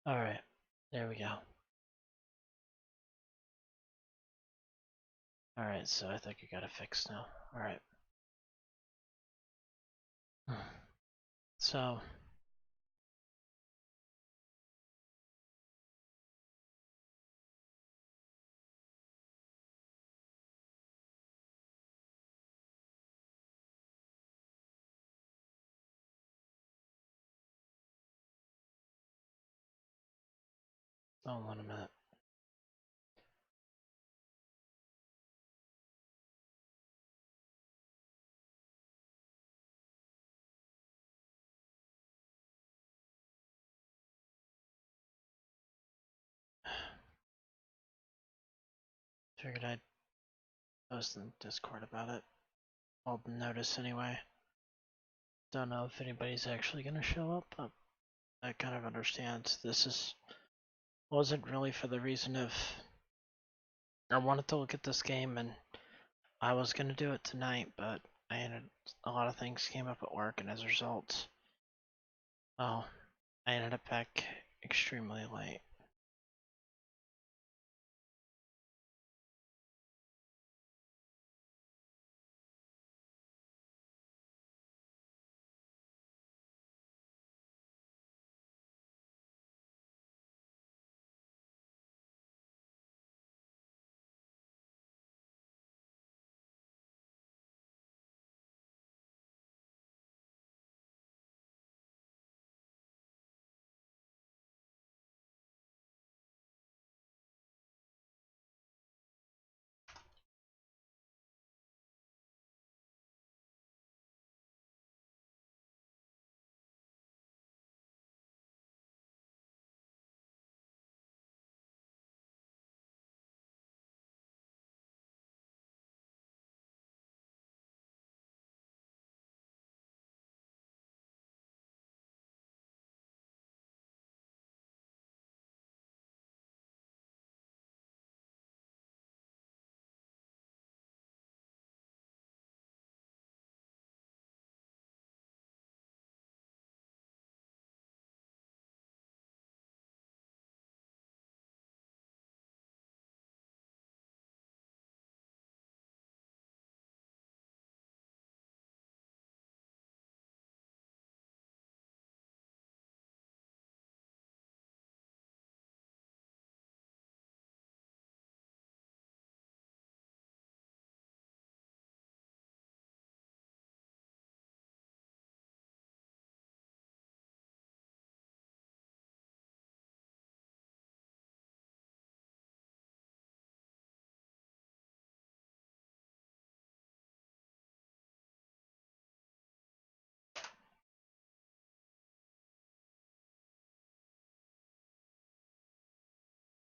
Alright, there we go. Alright, so I think I got it fixed now. Alright. So, hold on a minute. Figured I'd post in Discord about it. I'll notice anyway. Don't know if anybody's actually gonna show up, but I kind of understand. Wasn't really for the reason of I wanted to look at this game and I was gonna do it tonight, but a lot of things came up at work, and as a result, well, I ended up back extremely late.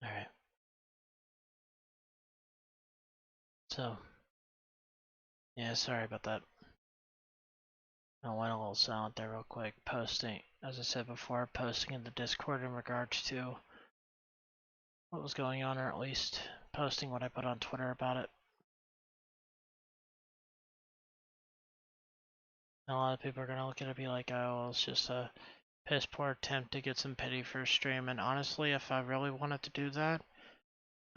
Alright. So, yeah, sorry about that. I went a little silent there real quick. Posting, as I said before, posting in the Discord in regards to what was going on, or at least posting what I put on Twitter about it. And a lot of people are gonna look at it and be like, oh, well, it's just a piss poor attempt to get some pity for a stream. And honestly, if I really wanted to do that,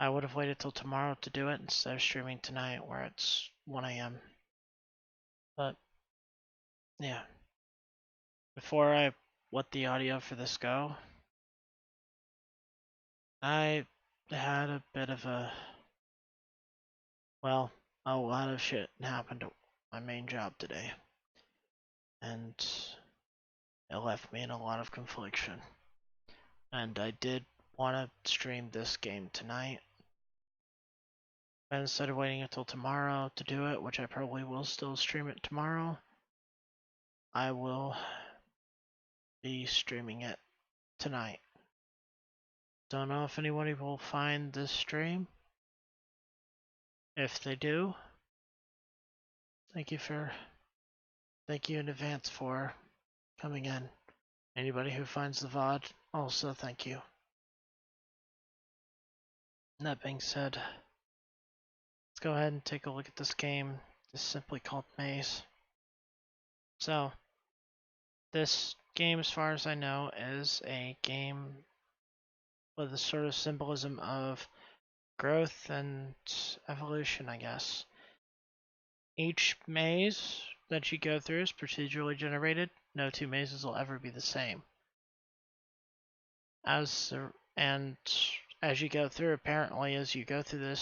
I would have waited till tomorrow to do it instead of streaming tonight where it's 1 a.m. But, yeah. Before I let the audio for this go, I had a bit of well, a lot of shit happened at my main job today. And it left me in a lot of confliction. And I did want to stream this game tonight. But instead of waiting until tomorrow to do it, which I probably will still stream it tomorrow, I will be streaming it tonight. Don't know if anybody will find this stream. If they do, thank you in advance for coming in. Anybody who finds the VOD, also thank you. That being said, let's go ahead and take a look at this game. It's simply called Maze. So, this game, as far as I know, is a game with a sort of symbolism of growth and evolution, I guess. Each maze that you go through is procedurally generated. No two mazes will ever be the same. And as you go through, apparently, as you go through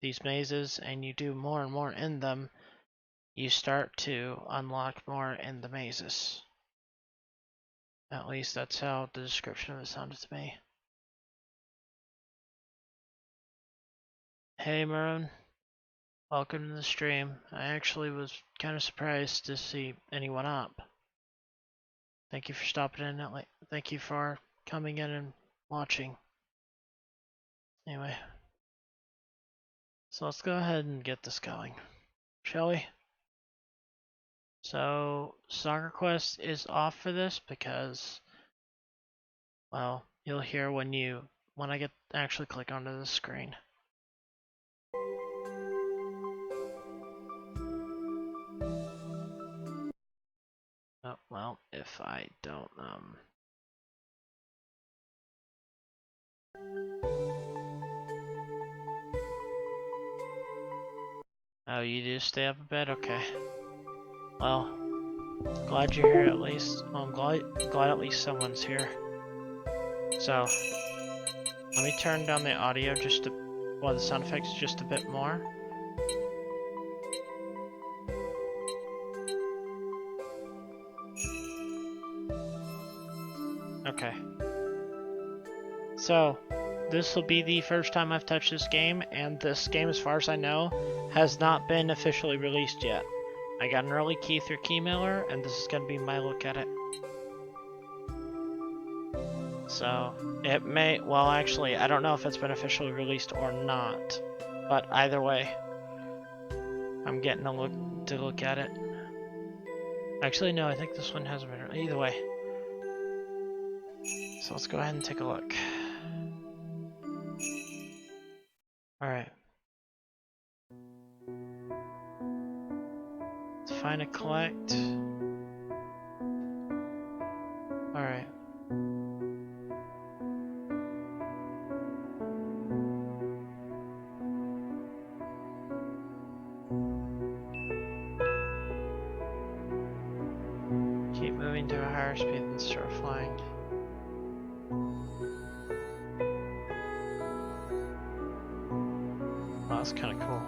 these mazes and you do more and more in them, you start to unlock more in the mazes. At least that's how the description of it sounded to me. Hey Maroon, welcome to the stream. I actually was kind of surprised to see anyone up. Thank you for stopping in. Thank you for coming in and watching. Anyway, so let's go ahead and get this going, shall we? So Soccer Quest is off for this because, well, you'll hear when I actually click onto the screen. Oh, well, if I don't, Oh, you do stay up a bit? Okay. Well, glad you're here at least. Well, I'm glad at least someone's here. So, let me turn down the audio the sound effects just a bit more. Okay. So, this will be the first time I've touched this game, and this game, as far as I know, has not been officially released yet. I got an early key through Keymailer, and this is going to be my look at it. So, it may, well actually, I don't know if it's been officially released or not, but either way, I'm getting a look at it. Actually, no, I think this one hasn't been released. Either way. So let's go ahead and take a look. Alright. Let's find a collect. Alright. Keep moving to a higher speed than start flying. Well, that's kind of cool.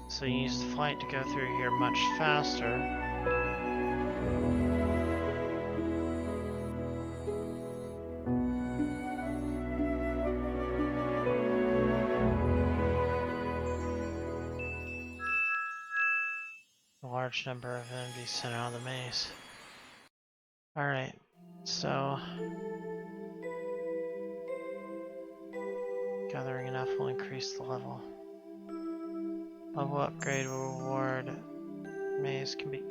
So you use the flight to go through here much faster. A large number of enemies sent out of the maze. Alright, so gathering enough will increase the level. Level upgrade will reward. Maze can be...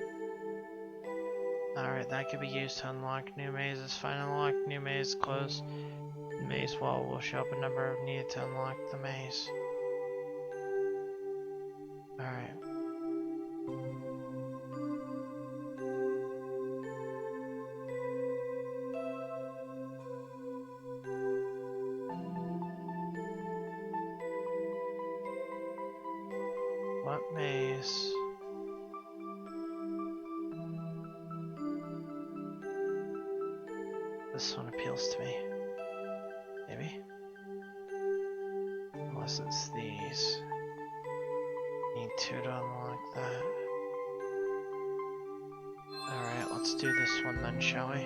Alright, that can be used to unlock new mazes. Find and unlock new maze, close the maze wall will show up a number needed to unlock the maze. Alright. What maze? This one appeals to me. Maybe? Unless it's these. Need 2 to unlock that. Alright, let's do this one then, shall we?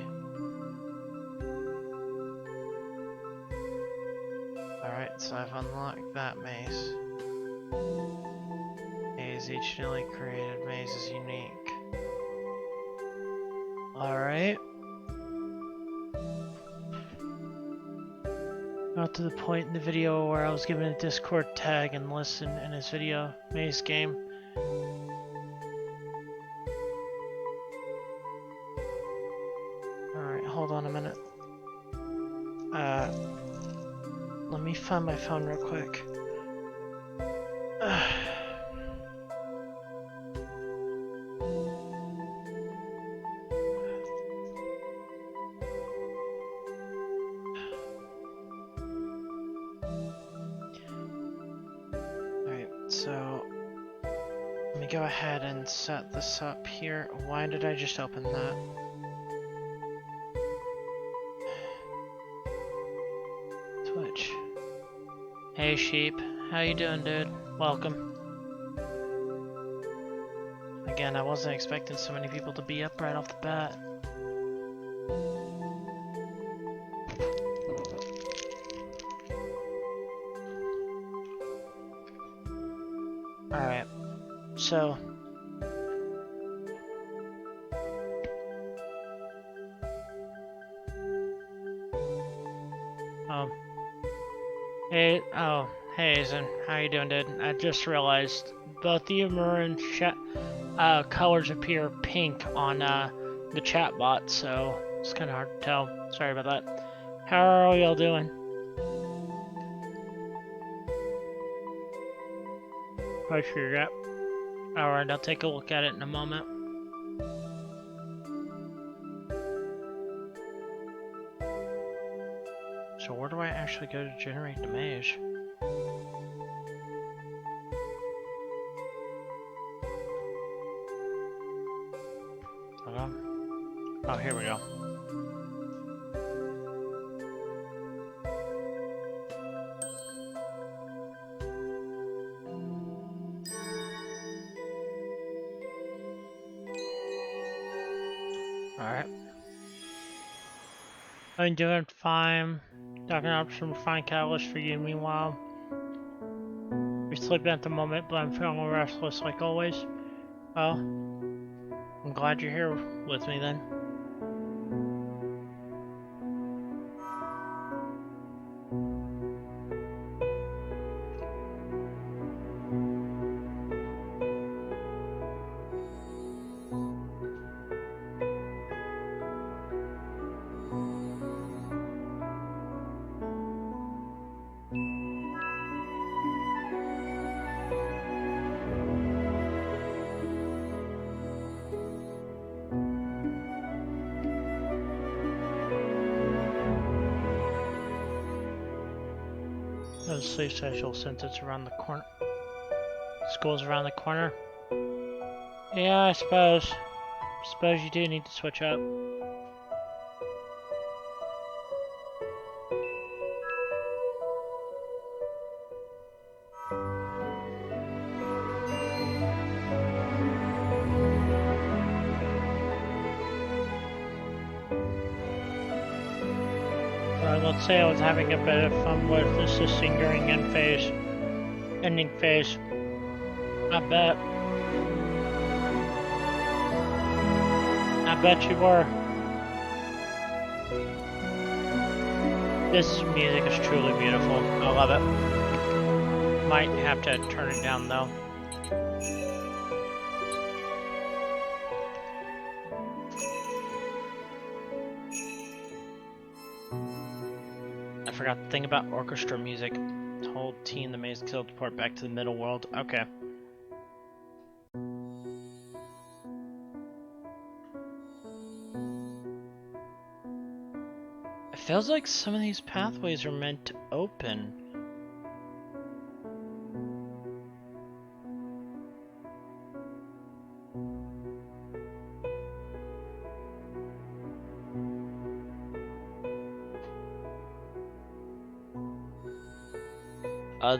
Alright, so I've unlocked that maze. Maze, each newly created maze is unique. Alright. Got to the point in the video where I was given a Discord tag and listen in his video, maze game. Alright, hold on a minute. Let me find my phone real quick. go ahead and set this up here. Why did I just open that? Twitch. Hey sheep, how you doing, dude? Welcome. Again, I wasn't expecting so many people to be up right off the bat. Alright, so... Hey, Hazen, how you doing, dude? I just realized both the maroon colors appear pink on the chat bot, so it's kind of hard to tell. Sorry about that. How are y'all doing? Quite sure yet. Alright, I'll take a look at it in a moment. So where do I actually go to generate the maze? Okay. Oh, here we go. Alright. I'm doing fine. Docking up some fine catalyst for you meanwhile. You're sleeping at the moment, but I'm feeling restless like always. Well, I'm glad you're here with me then. The sleep social since it's around the corner. School's around the corner. Yeah, I suppose. Suppose you do need to switch up. Let's say I was having a bit of fun with assisting during ending phase. I bet you were. This music is truly beautiful. I love it. Might have to turn it down though. I forgot the thing about orchestra music. Hold T in the maze to teleport back to the middle world. Okay. It feels like some of these pathways are meant to open.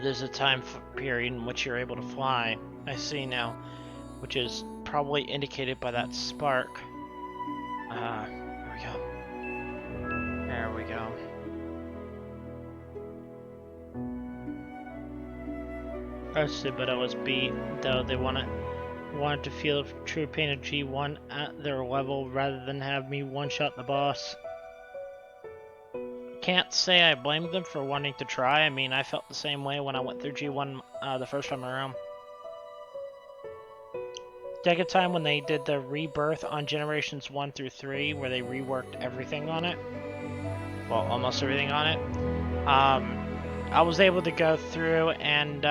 There's a time period in which you're able to fly. I see now, which is probably indicated by that spark. Here we go. There we go. I see, but I was beat, though they wanted to feel the true pain of G1 at their level rather than have me one-shot the boss. Can't say I blame them for wanting to try. I mean, I felt the same way when I went through G1 the first time around. Second time when they did the rebirth on generations 1 through 3, where they reworked everything on it. Well, almost everything on it. I was able to go through and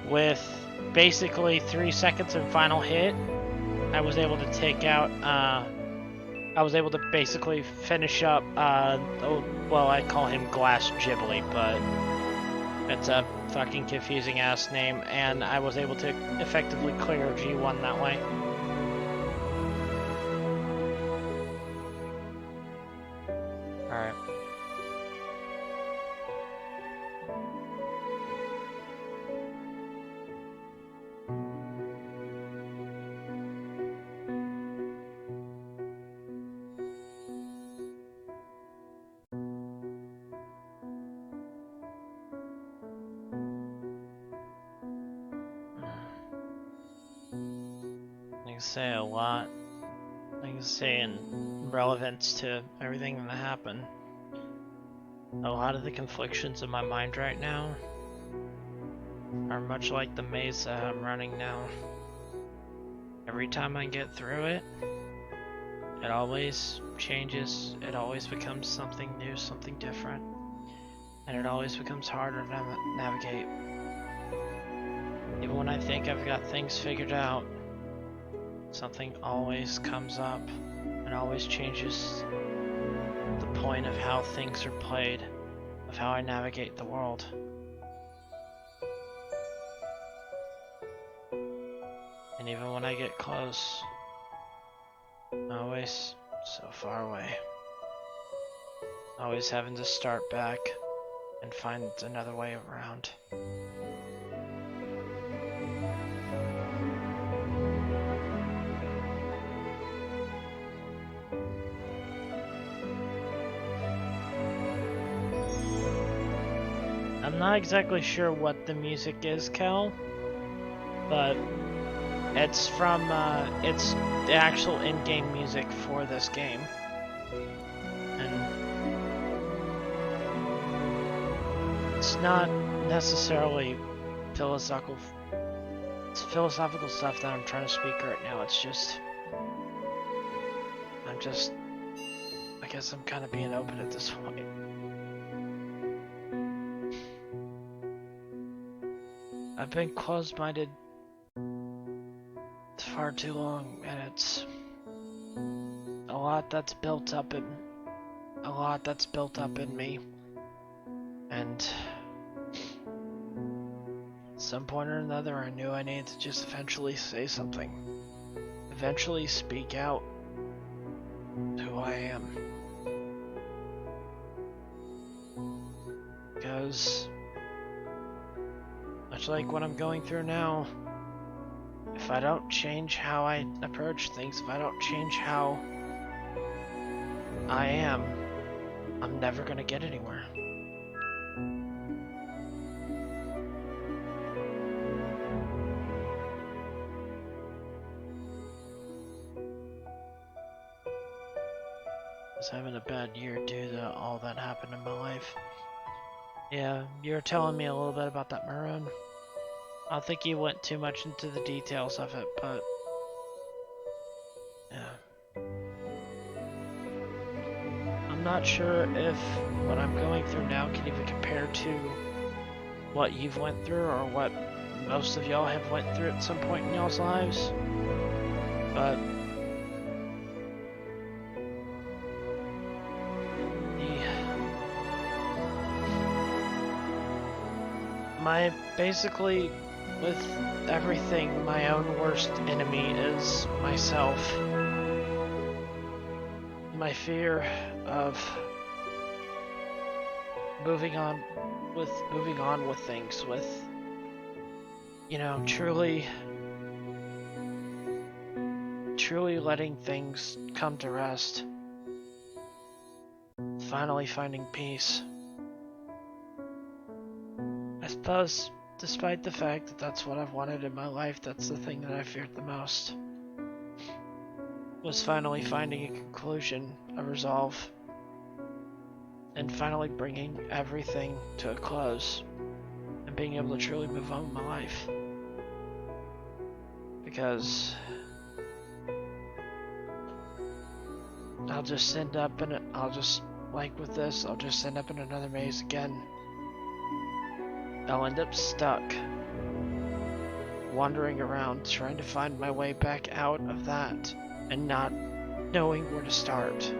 with basically 3 seconds in final hit, I was able to take out I was able to basically finish up, well, I call him Glass Ghibli, but It's a fucking confusing ass name, and I was able to effectively clear G1 that way. Alright. I can say a lot. I can say in relevance to everything that happened. A lot of the conflictions in my mind right now are much like the maze that I'm running now. Every time I get through it, it always changes, it always becomes something new, something different, and it always becomes harder to navigate. Even when I think I've got things figured out, something always comes up and always changes the point of how things are played, of how I navigate the world. And even when I get close, I'm always so far away. Always having to start back and find another way around. I'm not exactly sure what the music is, Kel, but it's from, it's the actual in-game music for this game. And it's not necessarily philosophical stuff that I'm trying to speak right now. It's just, I guess I'm kind of being open at this point. I've been closed-minded far too long, and it's a lot that's built up in me, and at some point or another I knew I needed to just eventually say something, eventually speak out who I am, because much like what I'm going through now, if I don't change how I approach things, if I don't change how I am, I'm never gonna get anywhere. I was having a bad year due to all that happened in my life. Yeah, you were telling me a little bit about that maroon. I don't think you went too much into the details of it, but yeah. I'm not sure if what I'm going through now can even compare to what you've went through or what most of y'all have went through at some point in y'all's lives, but basically with everything, my own worst enemy is myself. My fear of moving on with things, with, you know, truly letting things come to rest, finally finding peace. I suppose, despite the fact that that's what I've wanted in my life, that's the thing that I feared the most, was finally finding a conclusion, a resolve, and finally bringing everything to a close, and being able to truly move on with my life. Because I'll just end up in like with this, I'll just end up in another maze again. I'll end up stuck, wandering around, trying to find my way back out of that, and not knowing where to start.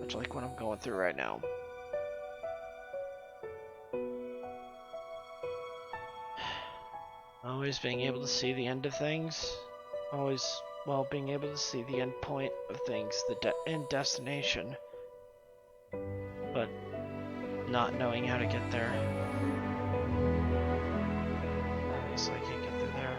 much like what I'm going through right now. Always being able to see the end of things. Always, well, being able to see the end point of things, the end destination. But not knowing how to get there. Obviously, I can't get through there.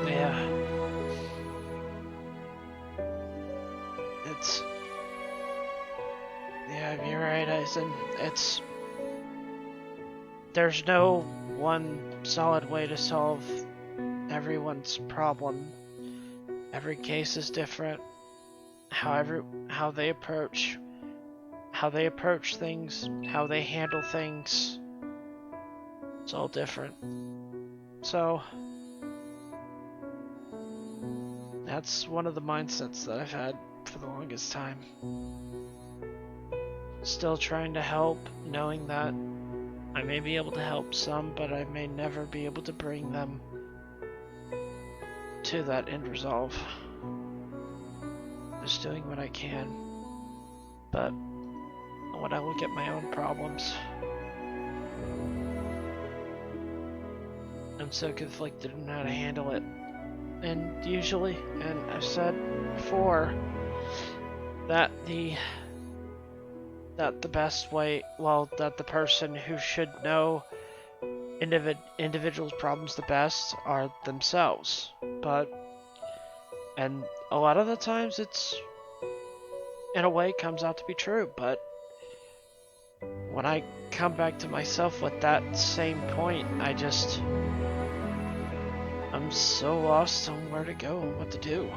Yeah. Yeah, you're right, Eisen. There's no one solid way to solve everyone's problem. Every case is different. How they approach things, how they handle things, it's all different. So that's one of the mindsets that I've had for the longest time. Still trying to help, knowing that I may be able to help some, but I may never be able to bring them to that end resolve. Just doing what I can. But when I look at my own problems, I'm so conflicted on how to handle it. And usually, and I've said before, that the best way, well, that the person who should know individuals' problems the best are themselves. And a lot of the times it's, in a way, comes out to be true, but when I come back to myself with that same point, I'm so lost on where to go and what to do.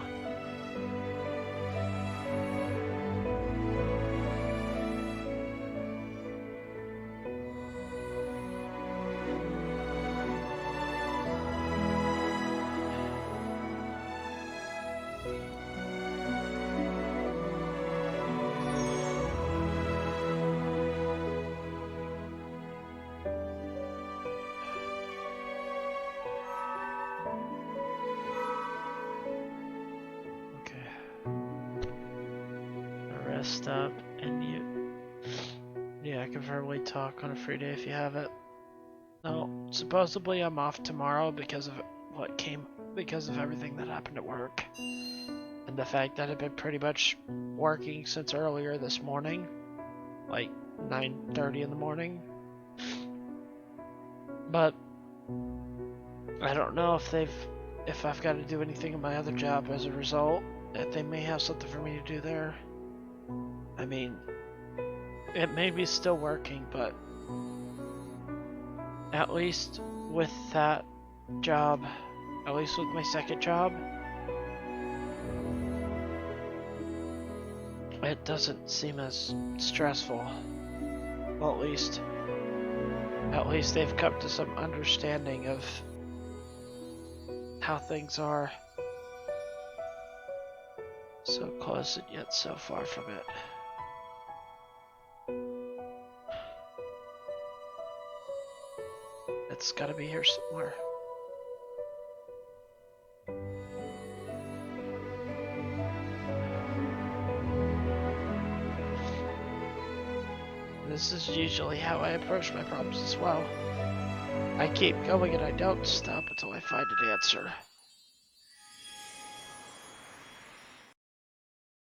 Up and yeah, I can verbally talk on a free day if you have it. No, supposedly I'm off tomorrow because of everything that happened at work and the fact that I've been pretty much working since earlier this morning, like 9:30 in the morning. But I don't know if I've got to do anything in my other job as a result. That they may have something for me to do there. I mean, it may be still working, but at least with that job, at least with my second job, it doesn't seem as stressful. Well, at least they've come to some understanding of how things are. So close and yet so far from it. It's gotta be here somewhere. This is usually how I approach my problems as well. I keep going and I don't stop until I find an answer.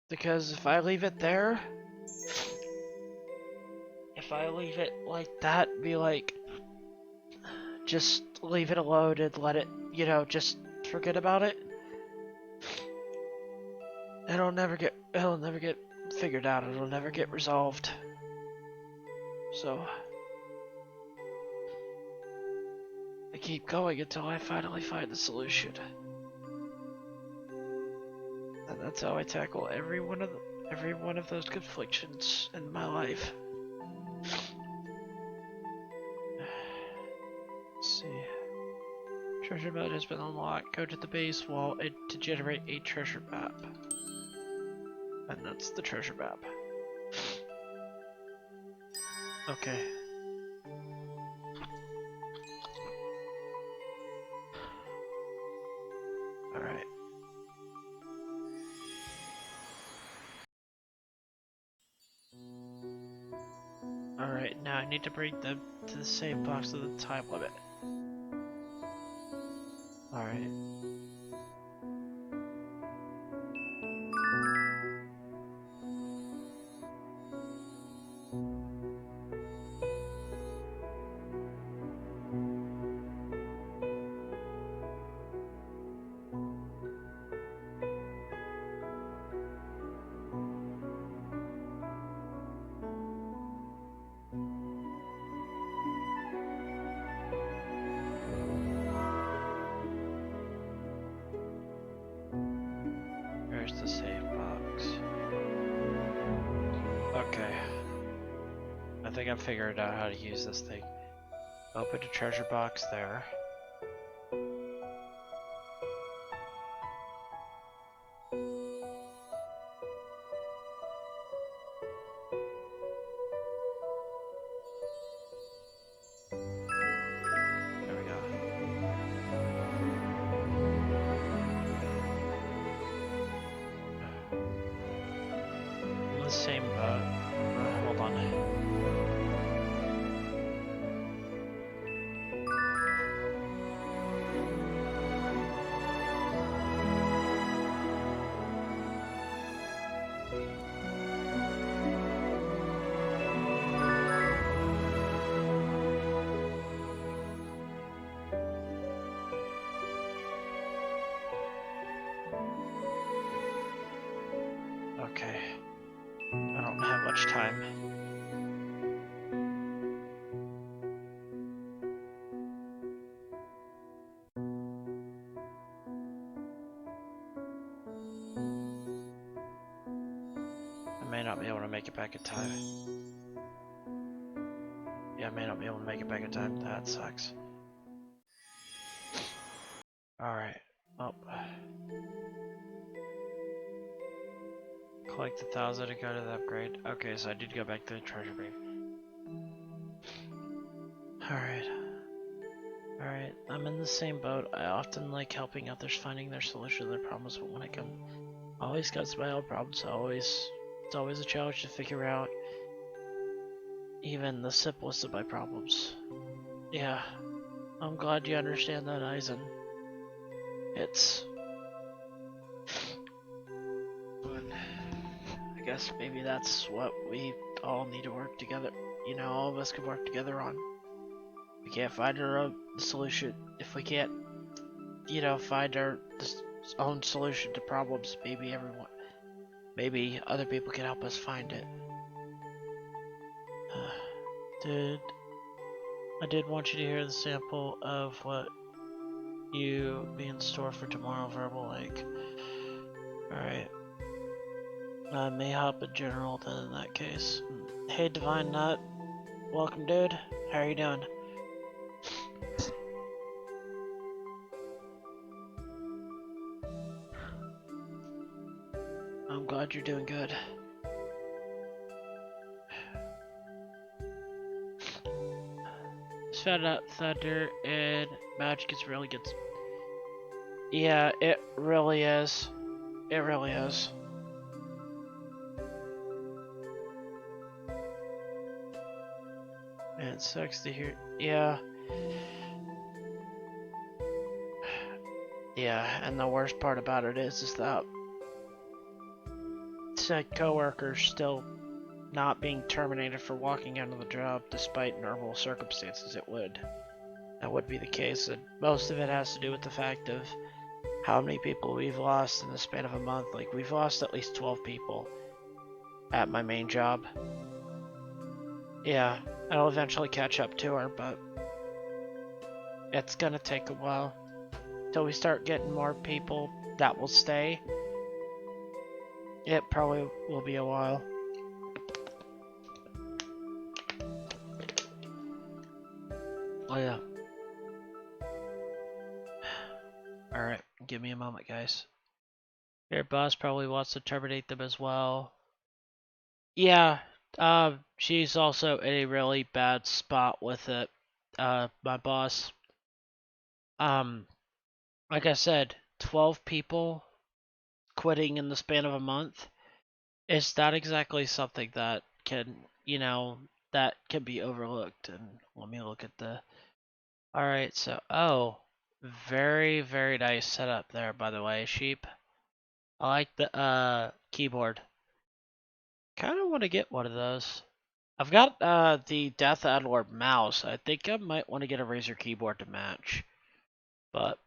Because if I leave it there, if I leave it like that, be like, just leave it alone and let it, just forget about it, it'll never get figured out. It'll never get resolved. So I keep going until I finally find the solution. And that's how I tackle every one of those conflictions in my life. Let's see. Treasure map has been unlocked. Go to the base wall to generate a treasure map. And that's the treasure map. Okay. Alright. Alright, now I need to bring them to the same box with the time limit. Alright. Where's the save box? Okay. I think I figured out how to use this thing. Open the treasure box there. There we go. In the same boat. Hold on. Okay. I don't have much time. I may not be able to make it back in time. Yeah, I may not be able to make it back in time. That sucks. Alright. Oh. Collect 1,000 to go to the upgrade. Okay, so I did go back to the treasure bank. Alright. Alright, I'm in the same boat. I often like helping others finding their solution to their problems, but when I always got my own problems, it's always a challenge to figure out even the simplest of my problems. Yeah, I'm glad you understand that, Eisen. It's... I guess maybe that's what we all need to work together. You know, all of us can work together on. We can't find our own solution. If we can't, you know, find our own solution to problems, maybe other people can help us find it. I did want you to hear the sample of what you be in store for tomorrow, Verbal Lake. Alright. May hop in general then in that case. Hey Divine Nut. Welcome dude. How are you doing? I'm glad you're doing good. Just found out Thunder and Magic is really good. Yeah, it really is. It really is. Man, it sucks to hear. Yeah. Yeah, and the worst part about it is that said coworkers still not being terminated for walking out of the job despite normal circumstances. That would be the case, and most of it has to do with the fact of how many people we've lost in the span of a month. Like, we've lost at least 12 people at my main job. Yeah, I'll eventually catch up to her, but it's gonna take a while till we start getting more people that will stay. It probably will be a while. Oh yeah. give me a moment, guys. Your boss probably wants to terminate them as well. Yeah, she's also in a really bad spot with it. My boss. Like I said, 12 people quitting in the span of a month is not exactly something that can, that can be overlooked. And let me look at the. Alright, so, very, very nice setup there, by the way, Sheep. I like the, keyboard. Kinda want to get one of those. I've got, the Death Adlord mouse. I think I might want to get a Razer keyboard to match. But,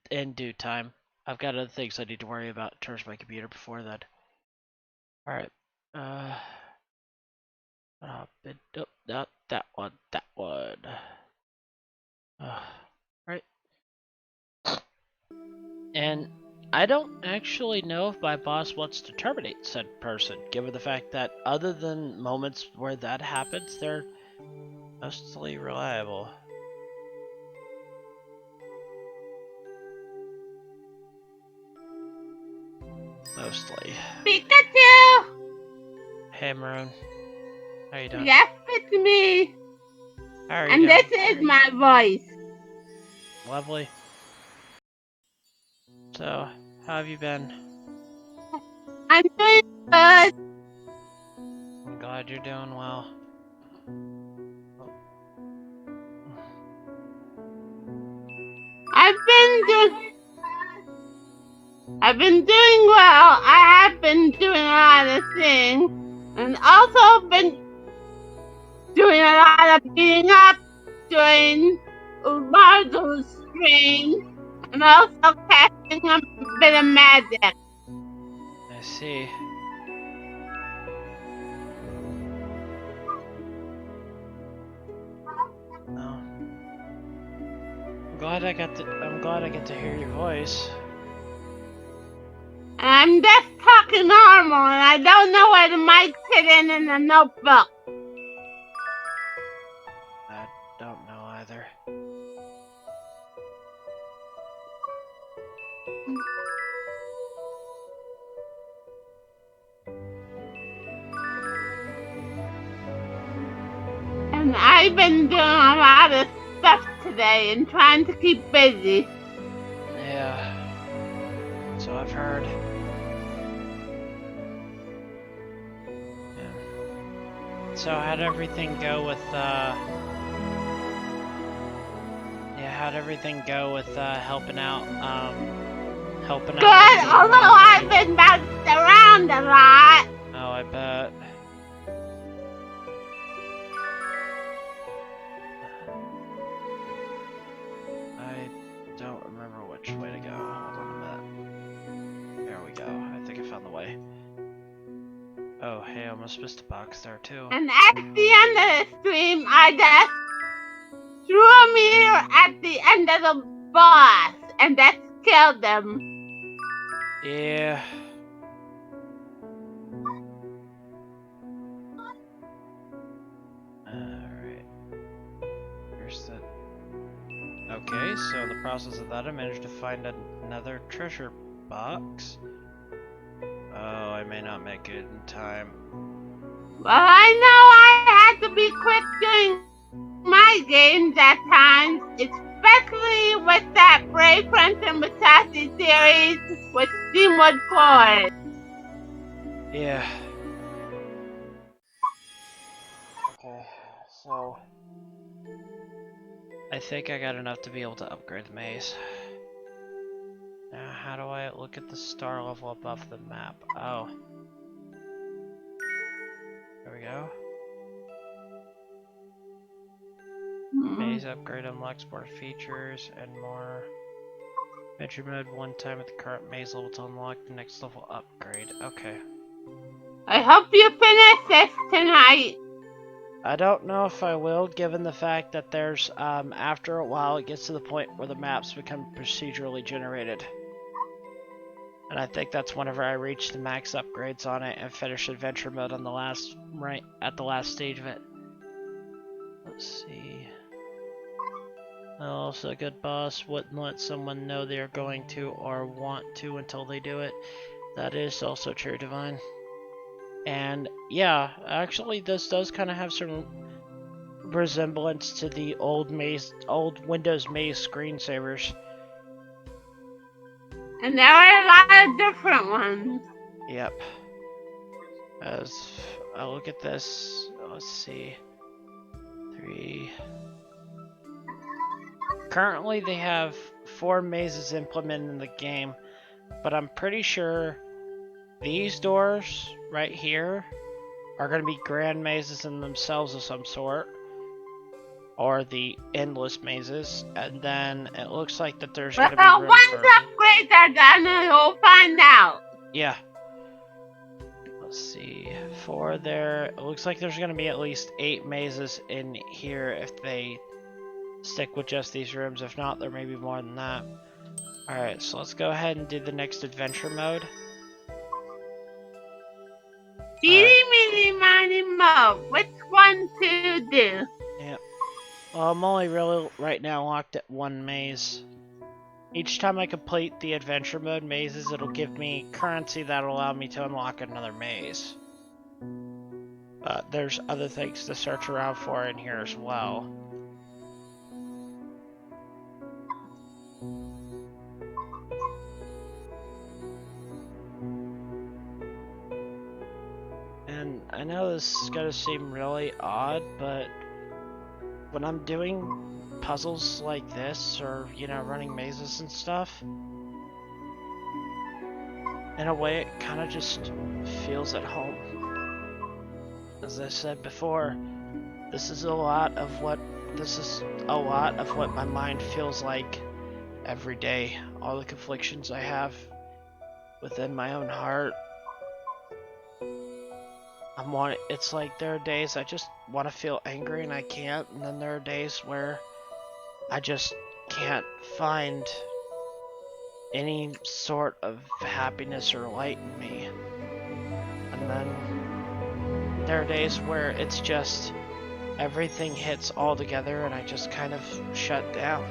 in due time. I've got other things I need to worry about in terms of my computer before that. Alright. Not that one. That one. Right. And I don't actually know if my boss wants to terminate said person, given the fact that other than moments where that happens, they're mostly reliable. Mostly. Pikachu! Hey, Maroon. How you doing? Yes, it's me. How are you And doing? this is my voice. Lovely. So, how have you been? I'm doing good. I'm glad you're doing well. I've been doing well. I have been doing a lot of things. And also been doing a lot of beating up during Marzo's stream. And also casting a bit of magic. I see. No. I'm glad I get to hear your voice. And I'm just talking normal, and I don't know where the mic's hidden in the notebook. I don't know either. And I've been doing a lot of stuff today and trying to keep busy. Yeah. So I've heard. Yeah. So how'd everything go with helping out Good, although I've been bounced around a lot. Oh, I bet. I don't remember which way to go. Hold on a minute. There we go. I think I found the way. Oh, hey, I almost missed a box there too. And at the end of the stream, I just threw a meteor at the end of the boss and that killed them. Yeah. Alright. Here's the... Okay, so in the process of that, I managed to find another treasure box. Oh, I may not make it in time. Well, I know I had to be quick doing my games at times, especially with that Brave Prince and Musashi series with Steamwood Forest. Yeah. Okay, so... I think I got enough to be able to upgrade the maze. Now, how do I look at the star level above the map? Oh. There we go. Maze upgrade unlocks more features and more. Adventure mode one time at the current maze level to unlock the next level upgrade. Okay. I hope you finish this tonight. I don't know if I will, given the fact that there's, after a while, it gets to the point where the maps become procedurally generated. And I think that's whenever I reach the max upgrades on it and finish adventure mode on the last, at the last stage of it. Let's see. Also, a good boss wouldn't let someone know they're going to or want to until they do it. That is also true, Divine. And yeah, actually, this does kind of have some resemblance to the old Windows Maze screensavers. And there are a lot of different ones. Yep. As I look at this, let's see. 3. Currently, they have 4 mazes implemented in the game, but I'm pretty sure these doors right here are going to be grand mazes in themselves of some sort, or the endless mazes, and then it looks like that there's going to be room Once for... upgrades are done, we'll find out. Yeah. Let's see. 4 there. It looks like there's going to be at least 8 mazes in here if they stick with just these rooms. If not, there may be more than that. Alright, so let's go ahead and do the next adventure mode. Eeny, meeny, miny, mo. Which one to do? Yeah. Well, I'm only really right now locked at 1 maze. Each time I complete the adventure mode mazes, it'll give me currency that'll allow me to unlock another maze. But there's other things to search around for in here as well. And I know this is gonna seem really odd, but when I'm doing puzzles like this, or, you know, running mazes and stuff, in a way it kind of just feels at home. As I said before, this is a lot of what my mind feels like every day. All the conflictions I have within my own heart. It's like there are days I just want to feel angry and I can't, and then there are days where I just can't find any sort of happiness or light in me. And then there are days where it's just everything hits all together and I just kind of shut down.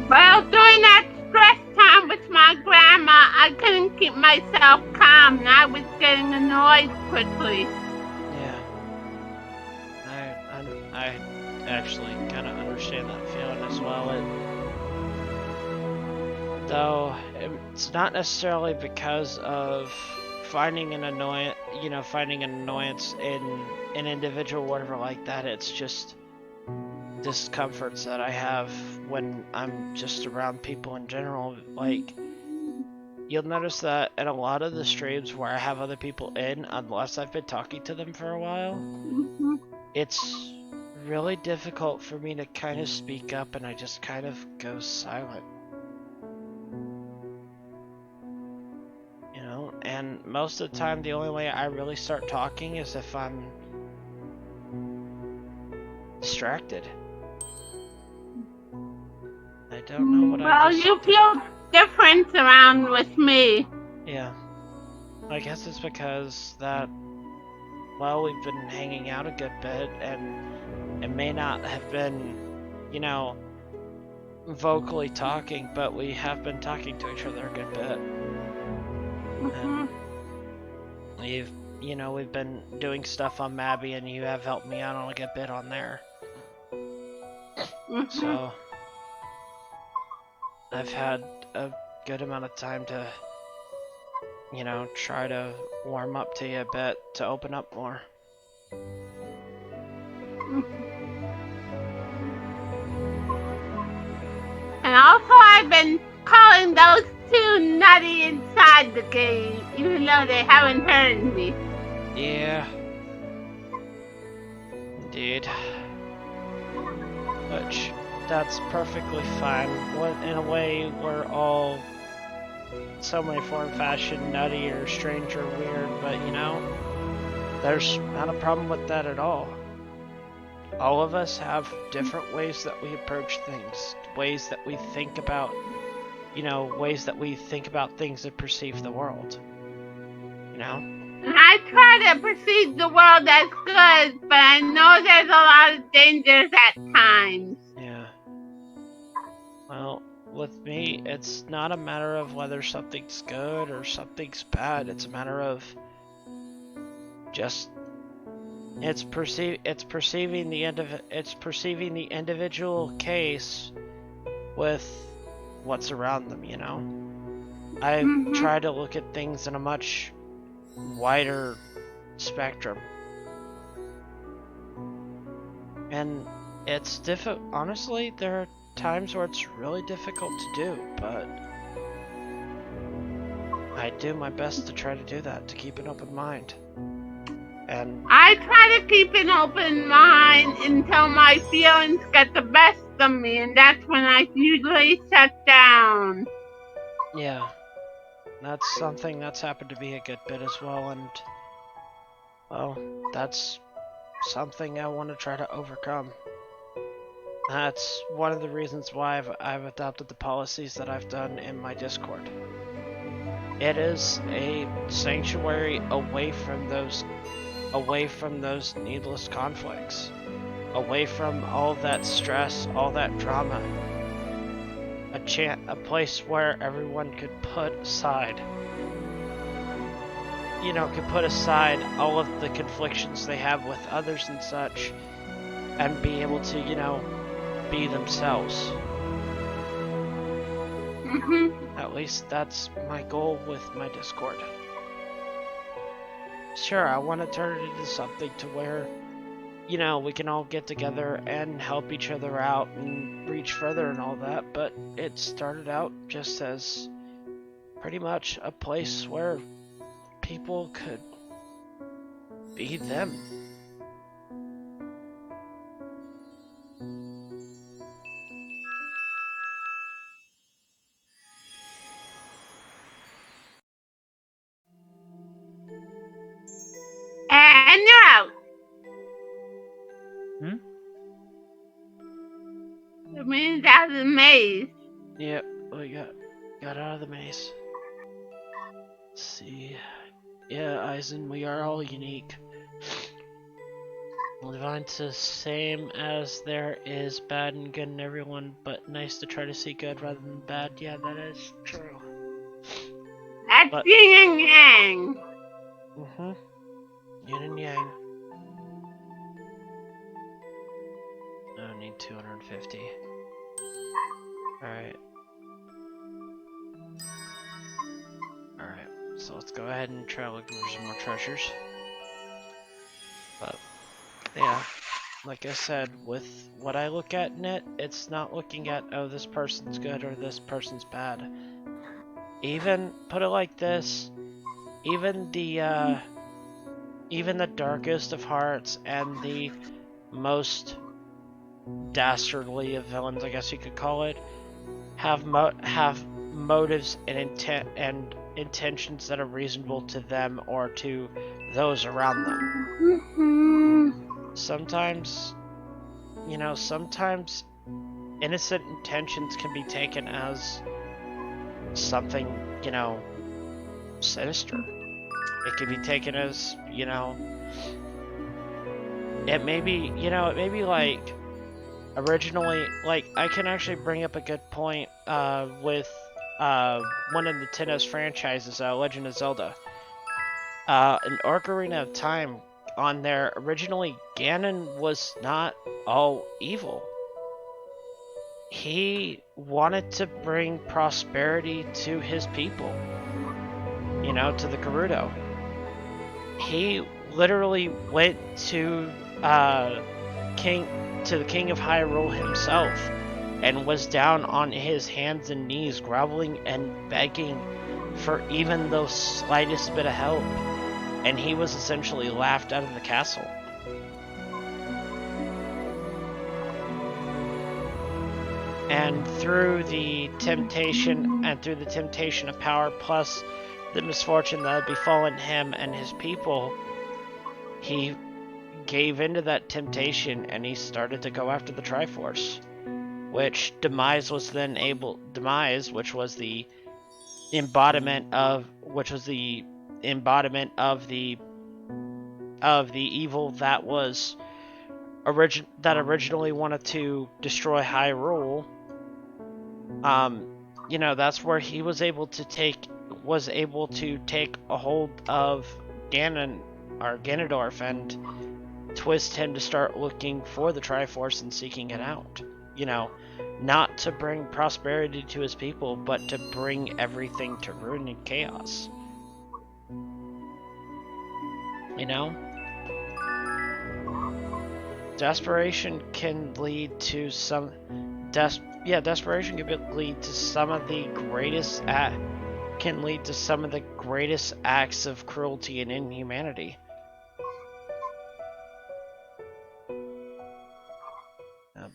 Well, during that stress time with my grandma, I couldn't keep myself calm and I was getting annoyed quickly. Yeah. I actually kind of understand that feeling as well. Though it's not necessarily because of finding an annoyance in an individual, whatever like that. It's just discomforts that I have when I'm just around people in general. Like, you'll notice that in a lot of the streams where I have other people in, unless I've been talking to them for a while, it's really difficult for me to kind of speak up, and I just kind of go silent. You know, and most of the time the only way I really start talking is if I'm distracted. I don't know what Well, you feel different around with me. Yeah. I guess it's because that, well, we've been hanging out a good bit, and it may not have been, you know, vocally talking, but we have been talking to each other a good bit. And we've been doing stuff on Mabby, and you have helped me out on a good bit on there. So I've had a good amount of time to, you know, try to warm up to you a bit, to open up more. And also I've been calling those two nutty inside the game, even though they haven't hurt me. Yeah. Indeed. Which, that's perfectly fine. In a way, we're all so many form, fashion, nutty, or strange, or weird, but, you know, there's not a problem with that at all. All of us have different ways that we approach things, ways that we think about, you know, ways that we think about things and perceive the world. You know? And I try to perceive the world as good, but I know there's a lot of dangers at times. Yeah. Well, with me, it's not a matter of whether something's good or something's bad. It's a matter of just it's perceiving the individual case with what's around them, you know? I try to look at things in a much wider spectrum. And it's honestly, there are times where it's really difficult to do, but I do my best to try to do that, to keep an open mind. And I try to keep an open mind until my feelings get the best of me, and that's when I usually shut down. yeah, that's something that's happened to me a good bit as well, and well, that's something I want to try to overcome. That's one of the reasons why I've adopted the policies that I've done in my Discord. It is a sanctuary away from those needless conflicts, away from all that stress, all that drama. A place where everyone could put aside, all of the conflictions they have with others and such, and be able to, be themselves. At least that's my goal with my Discord. Sure, I want to turn it into something to where, we can all get together and help each other out and reach further and all that, but it started out just as pretty much a place where people could be them. And you're out. It means out of the maze. Yep, we got out of the maze. Let's see. Yeah, Eisen, we are all unique. Levine's the same as there is bad and good in everyone, but nice to try to see good rather than bad. Yeah, that is true. That's yin and yang. Yin and yang. I need 250. Alright. Alright, so let's go ahead and try looking for some more treasures. But, yeah, like I said, with what I look at in it, it's not looking at, oh, this person's good or this person's bad. Even, put it like this, even the darkest of hearts and the most dastardly of villains, I guess you could call it, have motives and intentions that are reasonable to them or to those around them. Sometimes innocent intentions can be taken as something, sinister. It can be taken as, it may be like originally, like, I can actually bring up a good point with one of Nintendo's franchises, Legend of Zelda. In Ocarina of Time, on there, originally Ganon was not all evil. He wanted to bring prosperity to his people, to the Gerudo. He literally went to the King of Hyrule himself and was down on his hands and knees groveling and begging for even the slightest bit of help, and he was essentially laughed out of the castle. And through the temptation of power plus the misfortune that had befallen him and his people, he gave into that temptation and he started to go after the Triforce, which which was the embodiment of, which was the embodiment of the evil that was originally wanted to destroy Hyrule. That's where he was able to take a hold of Ganondorf and twist him to start looking for the Triforce and seeking it out. Not to bring prosperity to his people, but to bring everything to ruin and chaos. Desperation can lead to some desperation can lead to some of the greatest acts of cruelty and inhumanity.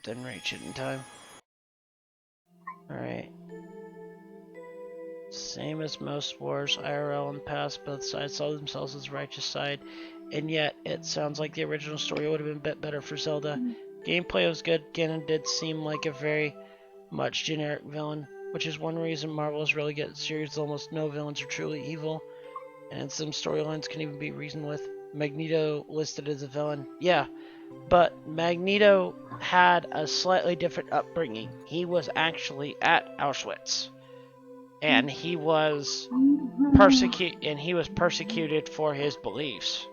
Didn't reach it in time. Alright. Same as most wars, IRL in the past, both sides saw themselves as the righteous side, and yet it sounds like the original story would have been a bit better for Zelda. Gameplay was good. Ganon did seem like a very much generic villain, which is one reason Marvel is really good at series. Almost no villains are truly evil, and some storylines can even be reasoned with. Magneto listed as a villain. Yeah, but Magneto had a slightly different upbringing. He was actually at Auschwitz, and he was persecuted for his beliefs.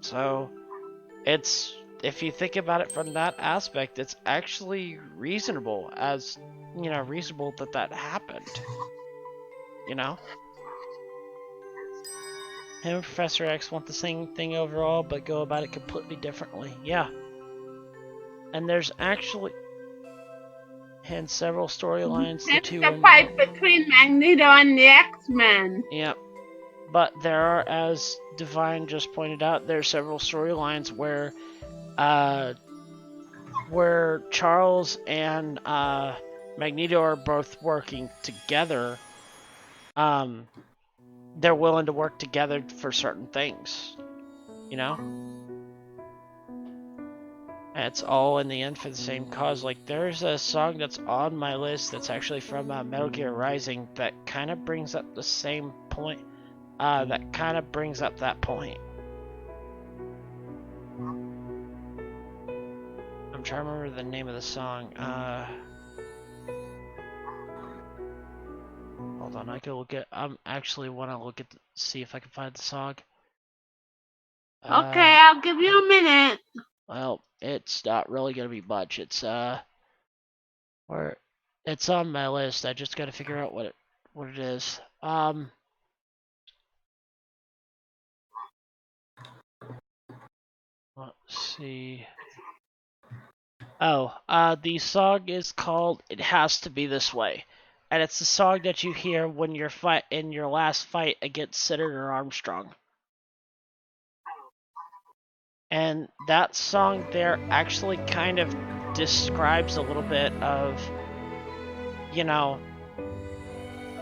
So if you think about it from that aspect, it's actually reasonable that happened. Him and Professor X want the same thing overall, but go about it completely differently. Yeah. And there's actually several storylines. It's the fight between Magneto and the X-Men. Yep. But there are, as Divine just pointed out, there are several storylines where Charles and Magneto are both working together. They're willing to work together for certain things. It's all in the end for the same cause. Like, there's a song that's on my list that's actually from Metal Gear Rising that kind of brings up the same point. That kind of brings up that point. I'm trying to remember the name of the song. Hold on, I can look at. I actually want to see if I can find the song. Okay, I'll give you a minute. Well, it's not really gonna be much. It's it's on my list. I just gotta figure out what it is. Let's see. Oh, the song is called "It Has to Be This Way," and it's the song that you hear when you're in your last fight against Senator Armstrong. And that song there actually kind of describes a little bit of,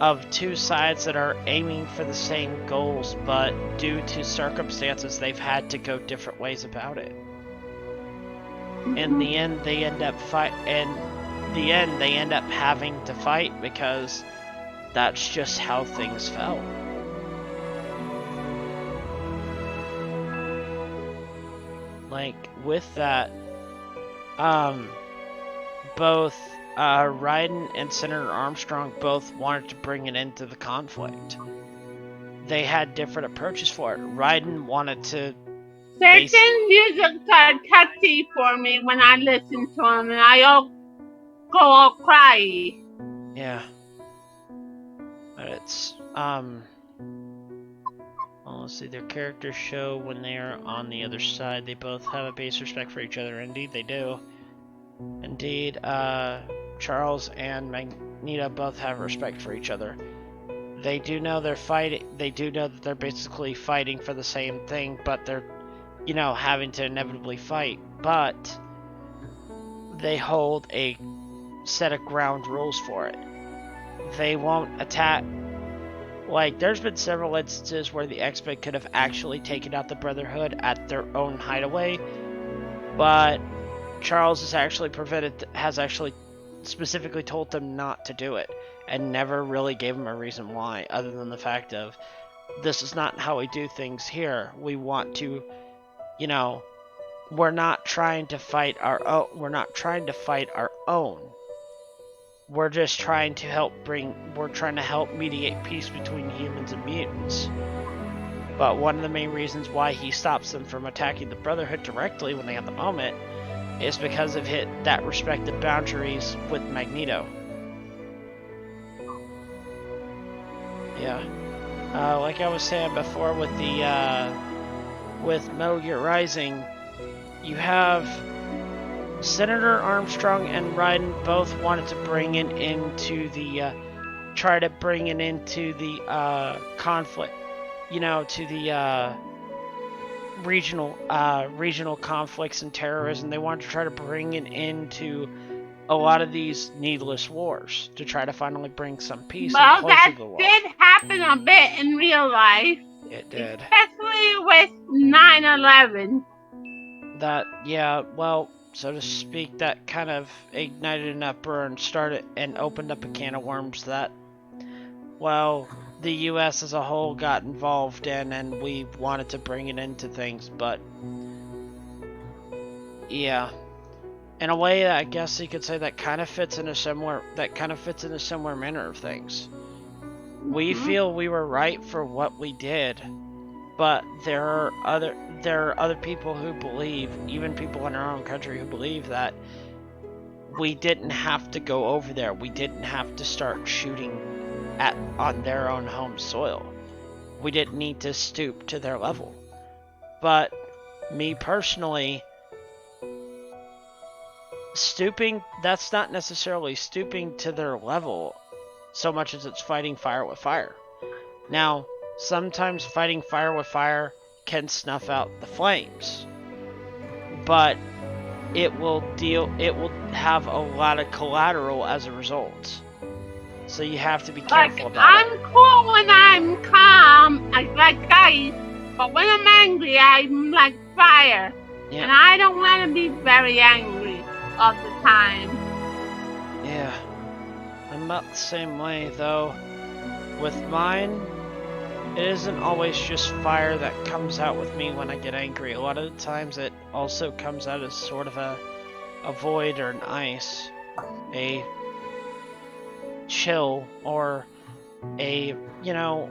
of two sides that are aiming for the same goals, but due to circumstances, they've had to go different ways about it. In the end, they end up having to fight because that's just how things felt. Like, with that, both Raiden and Senator Armstrong both wanted to bring an end to the conflict. They had different approaches for it. Raiden wanted to... Certain music are touchy for me when I listen to them, and I go all cry. Yeah. But it's, well, let's see, their characters show when they are on the other side. They both have a base respect for each other. Indeed, they do. Indeed, Charles and Magneto both have respect for each other. They do know they're fighting. They do know that they're basically fighting for the same thing, but they're, having to inevitably fight. But they hold a set of ground rules for it. They won't attack. Like, there's been several instances where the X-Men could have actually taken out the Brotherhood at their own hideaway, but Charles has actually specifically told them not to do it, and never really gave them a reason why, other than the fact of, this is not how we do things here. We want to, you know, we're not trying to fight our own. We're not trying to fight our own. We're just trying to we're trying to help mediate peace between humans and mutants. But one of the main reasons why he stops them from attacking the Brotherhood directly when they have the moment is because of that respected boundaries with Magneto. Yeah. Like I was saying before with with Metal Gear Rising, you have Senator Armstrong and Raiden both wanted to bring it into the try to bring it into the conflict, to the regional conflicts and terrorism. They wanted to try to bring it into a lot of these needless wars to try to finally bring some peace and Well, closure that to the world. did happen a bit in real life. It did. Especially with 9/11. Well, so to speak, that kind of ignited an uproar and started and opened up a can of worms that, well, the U.S. as a whole got involved in, and we wanted to bring it into things, but yeah, in a way, I guess you could say that kind of fits in a similar manner of things. We feel we were right for what we did, but there are other people who believe, even people in our own country who believe that we didn't have to go over there. We didn't have to start shooting on their own home soil. We didn't need to stoop to their level. But me personally, that's not necessarily stooping to their level so much as it's fighting fire with fire. Now, sometimes fighting fire with fire can snuff out the flames, but it will have a lot of collateral as a result. So you have to be careful about it. I'm cool when I'm calm, like ice, but when I'm angry, I'm like fire. Yeah. And I don't want to be very angry all the time. Yeah. I'm not the same way, though. With mine, it isn't always just fire that comes out with me when I get angry. A lot of the times it also comes out as sort of a void or an ice, a chill, or a,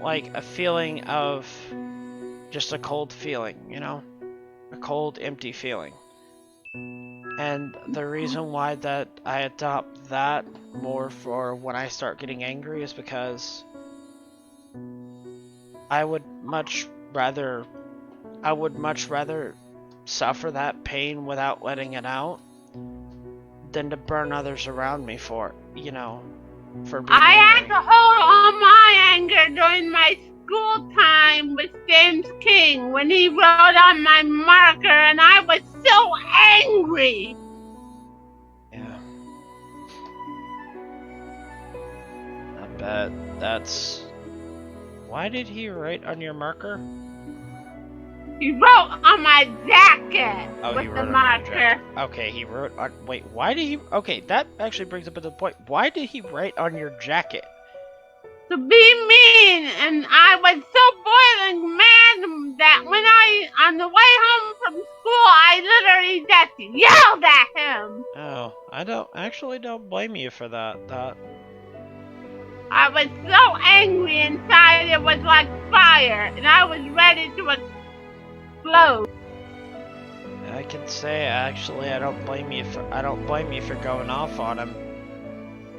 like a feeling of just a cold feeling, a cold, empty feeling. And the reason why that I adopt that more for when I start getting angry is because I would much rather suffer that pain without letting it out than to burn others around me for being I had angry. to hold all my anger during my school time with James King when he wrote on my marker, and I was so angry. Yeah. I bet that's... Why did he write on your marker? He wrote on my jacket with the marker. Okay, he wrote on... Wait, why did he... Okay, that actually brings up to the point. Why did he write on your jacket? To be mean, and I was so boiling mad that when on the way home from school, I literally just yelled at him. Oh, I don't blame you for that. I was so angry inside, it was like fire, and I was ready to explode. I can say, actually, I don't blame you for going off on him.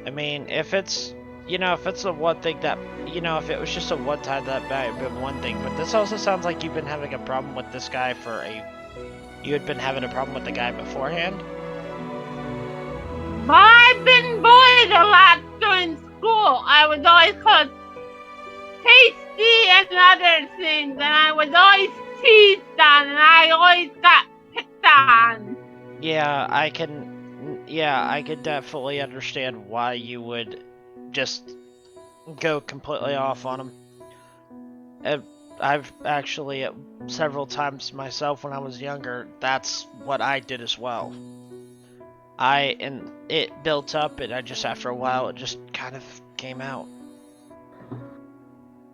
I mean, if it's a one thing that, if it was just a one time, that might have been one thing. But this also sounds like you've been having a problem with this guy you had been having a problem with the guy beforehand? Well, I've been bullied a lot during school. I was always called tasty and other things, and I was always teased on, and I always got picked on. Yeah, I could definitely understand why you would just go completely off on him. I've actually, several times myself when I was younger, that's what I did as well. and it built up, and I just, after a while, it just kind of came out.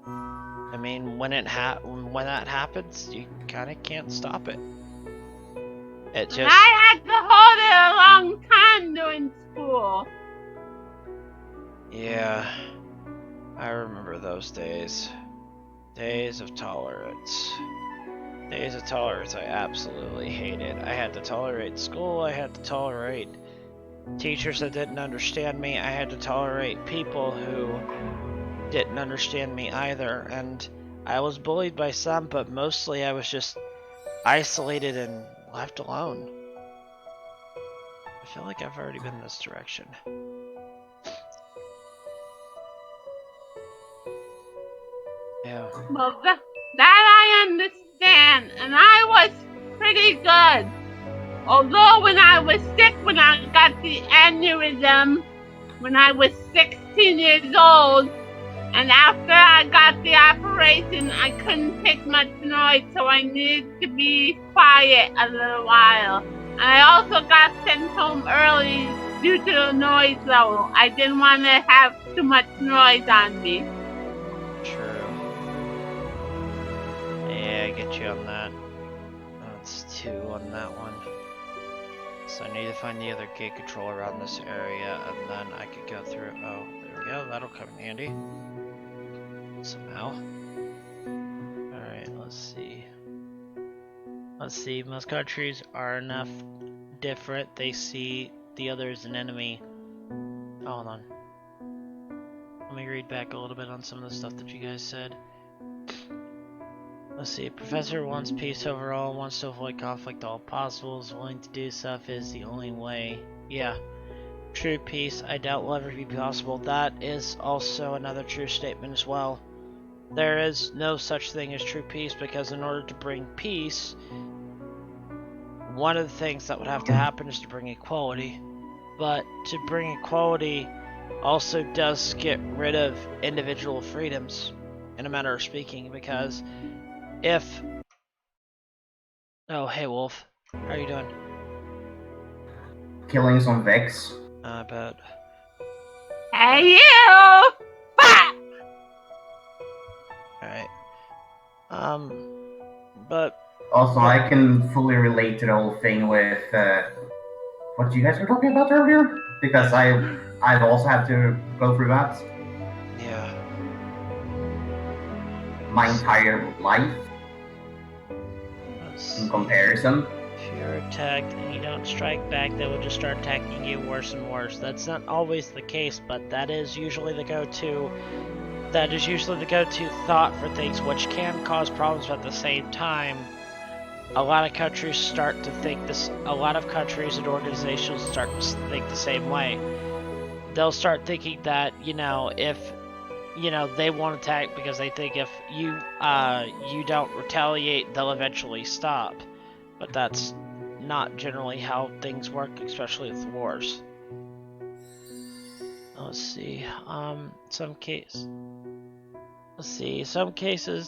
I mean, when that happens, you kind of can't stop it. It just... I had to hold it a long time during school. Yeah, I remember those days. Days of tolerance. Days of tolerance I absolutely hated. I had to tolerate school, I had to tolerate teachers that didn't understand me, I had to tolerate people who didn't understand me either, and I was bullied by some, but mostly I was just isolated and left alone. I feel like I've already been this direction. Yeah. Well, that I understand, and I was pretty good. Although when I was sick, when I got the aneurysm, when I was 16 years old, and after I got the operation, I couldn't take much noise, so I needed to be quiet a little while. And I also got sent home early due to the noise level. I didn't want to have too much noise on me. True. Yeah, I get you on that. That's 2 on that one. So I need to find the other gate control around this area, and then I could go through. Oh, there we go. That'll come in handy. Somehow. Alright, let's see. Most countries are enough different. They see the other as an enemy. Oh, hold on. Let me read back a little bit on some of the stuff that you guys said. Let's see. Professor wants peace overall, wants to avoid conflict all possible, is willing to do stuff is the only way. Yeah. True peace, I doubt will ever be possible. That is also another true statement as well. There is no such thing as true peace, because in order to bring peace, one of the things that would have to happen is to bring equality. But to bring equality also does get rid of individual freedoms, in a manner of speaking, because if... Oh, hey Wolf. How are you doing? Killing some Vex. I bet. Hey you! Bah! Alright. But... Also, I can fully relate to the whole thing with what you guys were talking about earlier, because I've also had to go through that. Yeah. My entire life in comparison. If you're attacked and you don't strike back, they will just start attacking you worse and worse. That's not always the case, but that is usually the go-to. That is usually the go-to thought for things, which can cause problems, but at the same time, a lot of countries start to think this. A lot of countries and organizations start to think the same way. They'll start thinking that, if they won't attack because they think if you don't retaliate, they'll eventually stop. But that's not generally how things work, especially with wars. Let's see. Some cases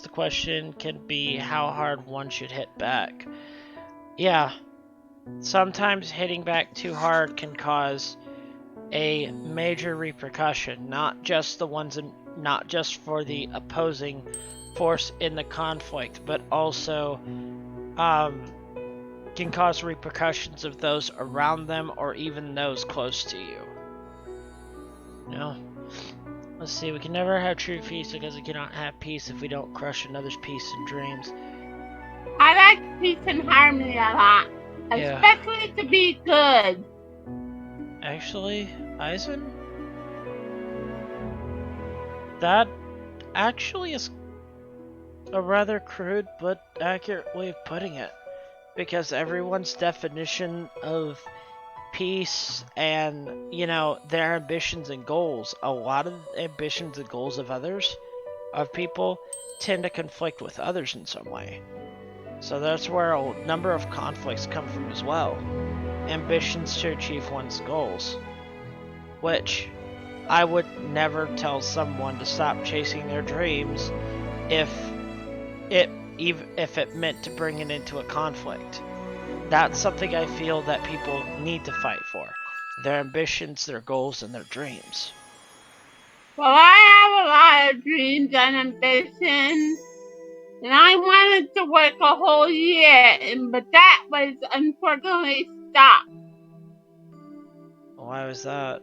the question can be how hard one should hit back. Yeah. Sometimes hitting back too hard can cause a major repercussion, not just for the opposing force in the conflict, but also can cause repercussions of those around them or even those close to you. Let's see, we can never have true peace because we cannot have peace if we don't crush another's peace and dreams. I like peace and harmony a lot, especially to be good. Actually, Eisen? That actually is a rather crude but accurate way of putting it, because everyone's definition of peace and, their ambitions and goals, a lot of ambitions and goals of people, tend to conflict with others in some way. So that's where a number of conflicts come from as well. Ambitions to achieve one's goals, which I would never tell someone to stop chasing their dreams if it meant to bring it into a conflict. That's something I feel that people need to fight for. their ambitions, their goals, and their dreams. Well, I have a lot of dreams and ambitions, and I wanted to work a whole year, but that was unfortunately stopped. Why was that?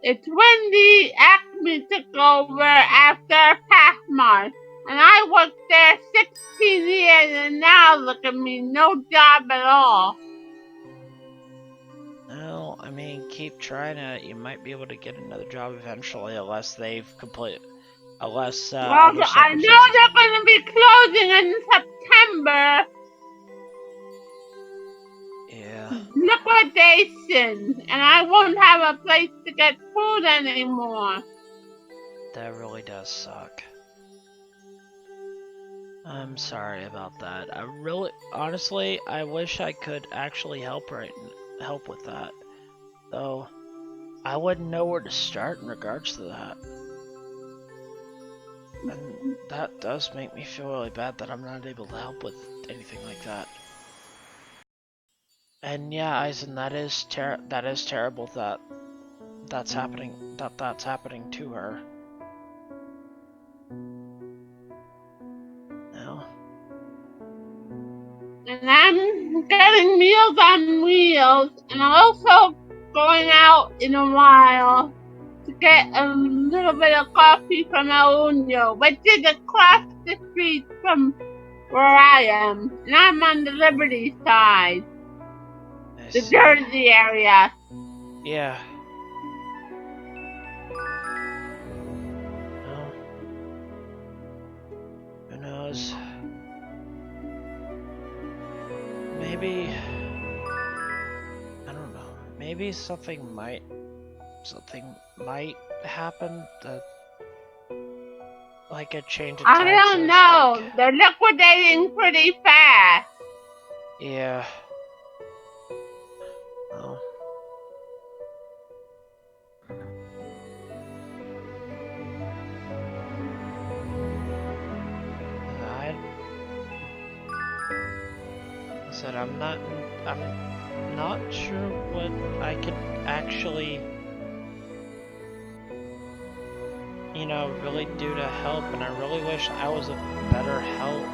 It's when the Acme took over after Pathmark, and I worked there 16 years, and now look at me, no job at all. Well, I mean, keep trying it. You might be able to get another job eventually, unless they've unless Well, other I know circumstances. they're going to be closing in September. Yeah, Liquidation, and I won't have a place to get food anymore. that really does suck. I'm sorry about that. Honestly, I wish I could actually help with that. Though, I wouldn't know where to start in regards to that. And that does make me feel really bad that I'm not able to help with anything like that. And yeah, Eisen, that is terrible that that's happening to her. No. And I'm getting Meals on Wheels, and I'm also going out in a while to get a little bit of coffee from El Uno, which is across the street from where I am. And I'm on the Liberty side, the Jersey area. Yeah. Well, who knows? Maybe, I don't know. Maybe something might happen that, like a change of I taxes. don't know. Like, They're liquidating pretty fast. yeah. Well. I said I'm not sure what I could actually, really do to help, and I really wish I was a better help.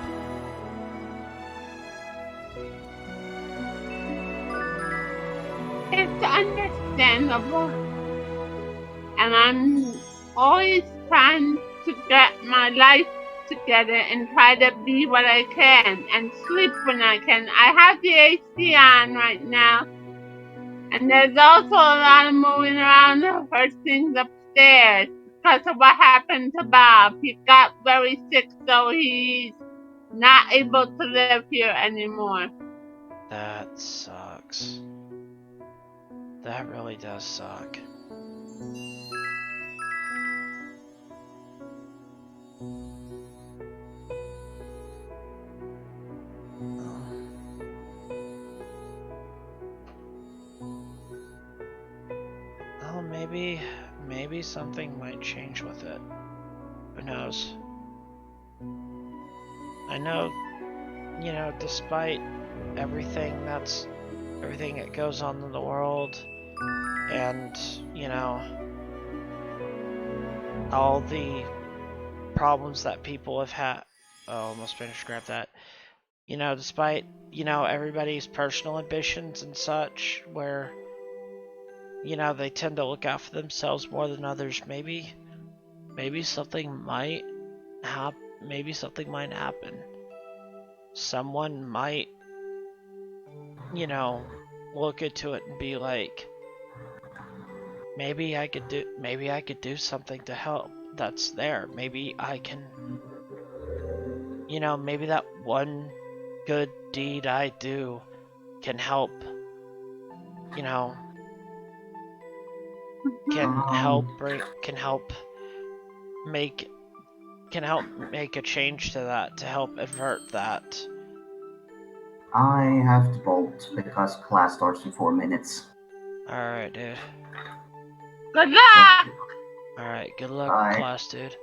It's understandable. And I'm always trying to get my life together and try to be what I can and sleep when I can. I have the AC on right now. And there's also a lot of moving around the first things upstairs because of what happened to Bob. He got very sick, so he's not able to live here anymore. That sucks. That really does suck. Well, maybe something might change with it. Who knows? I know, despite everything that goes on in the world, and, all the problems that people have had. Oh, almost finished, grab that. Despite, everybody's personal ambitions and such, where, they tend to look out for themselves more than others, maybe something might happen. Someone might, look into it and be like, maybe I could do something to help that's there. Maybe I can, maybe that one good deed I do can help, can help make a change to that, to help avert that. I have to bolt because class starts in 4 minutes. Alright, dude. Good luck! Alright, good luck, Bye. class, dude.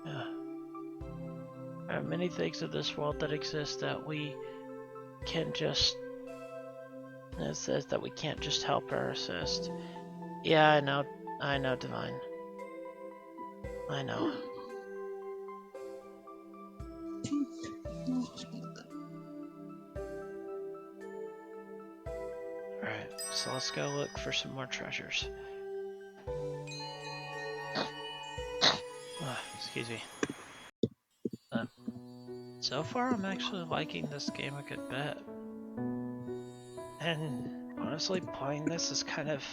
Yeah. There are many things in this world that exist that we can just... It says that we can't just help or assist. Yeah, I know, Divine. I know. Alright, so let's go look for some more treasures. Excuse me. So far, I'm actually liking this game a good bit. And honestly, playing this has kind of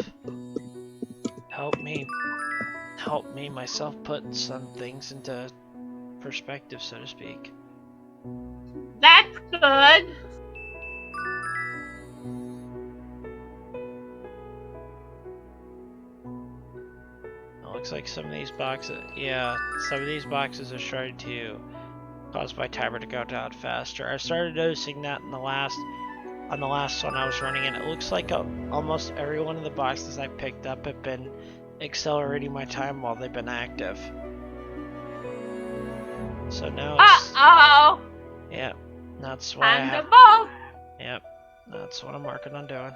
helped me myself put some things into perspective, so to speak. That's good. It looks like some of these boxes, some of these boxes are starting to cause my timer to go down faster. I started noticing that on the last one I was running, and it looks like almost every one of the boxes I picked up have been accelerating my time while they've been active. So now it's... Uh-oh! Yep, that's why I have... Both. Yep, that's what I'm working on doing.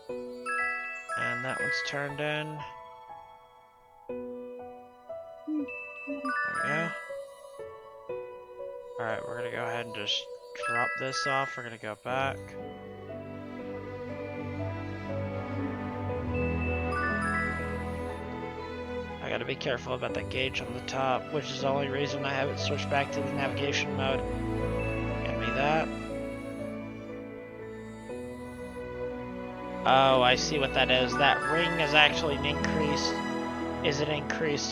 And that one's turned in. There we go. Alright, we're gonna go ahead and just drop this off. We're gonna go back. I gotta be careful about that gauge on the top, which is the only reason I haven't switched back to the navigation mode. Give me that. Oh, I see what that is. That ring is actually an increase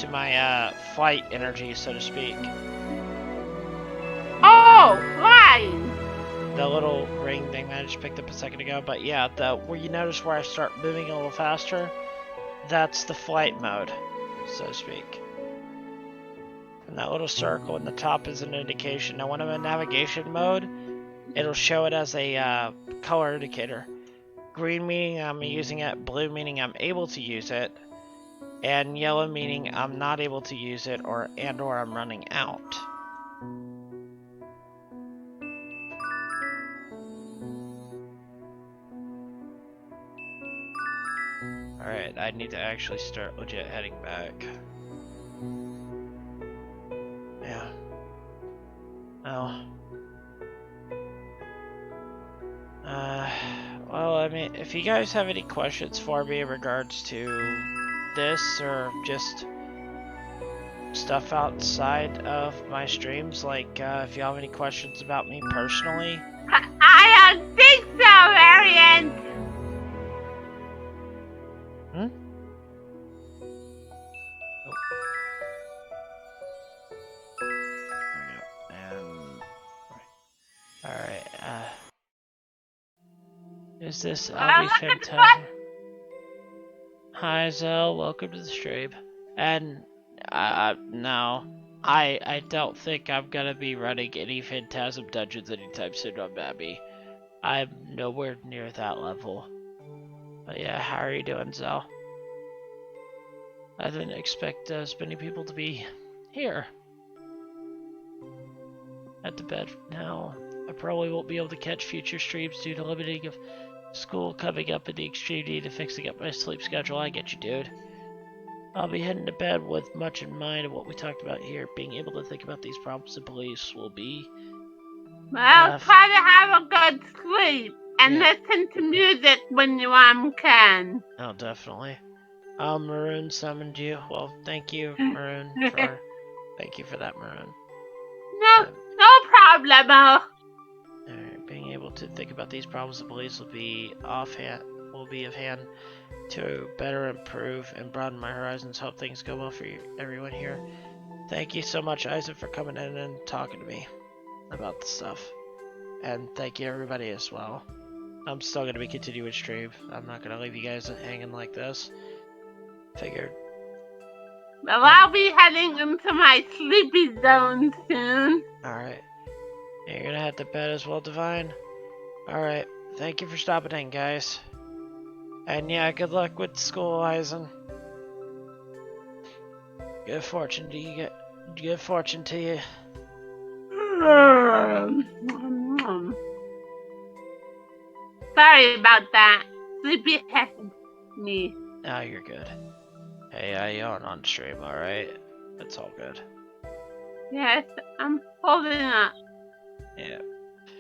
to my flight energy, so to speak. Oh, flying! The little ring thing that I just picked up a second ago, but yeah, where you notice where I start moving a little faster, that's the flight mode, so to speak. And that little circle in the top is an indication. Now when I'm in navigation mode, it'll show it as a color indicator. Green meaning I'm using it, blue meaning I'm able to use it, and yellow meaning I'm not able to use it or I'm running out. Alright, I need to actually start legit heading back. Yeah. Oh. Well, I mean, if you guys have any questions for me in regards to this or just stuff outside of my streams, like if you have any questions about me personally. I don't think so, Arian! Alright, is this I'll be fantastic. Hi Zell, welcome to the stream. And no, I don't think I'm gonna be running any Phantasm dungeons anytime soon on Babby. I'm nowhere near that level. But yeah, how are you doing, Zell? I didn't expect as many people to be here. At the bed now. I probably won't be able to catch future streams due to limiting of school coming up and the extreme need of fixing up my sleep schedule. I get you, dude. I'll be heading to bed with much in mind of what we talked about here. Being able to think about these problems and beliefs will be... Well, try to have a good sleep and listen to music when you can. Oh, definitely. Maroon summoned you. Well, thank you, Maroon, thank you for that, Maroon. No problemo. Alright, being able to think about these problems and beliefs will be of hand to better improve and broaden my horizons. Hope things go well for everyone here. Thank you so much, Isaac, for coming in and talking to me about the stuff. And thank you, everybody, as well. I'm still going to be continuing stream. I'm not going to leave you guys hanging like this. Figured. Well, I'll be heading into my sleepy zone soon. Alright. You're going to head to bed as well, Divine? Alright. Thank you for stopping in, guys. And yeah, good luck with school, Eisen. Good fortune to you. Good fortune to you. Sorry about that. Sleepyhead me. Oh, you're good. Hey, I yawn on stream, alright? It's all good. Yes, I'm holding up. Yeah.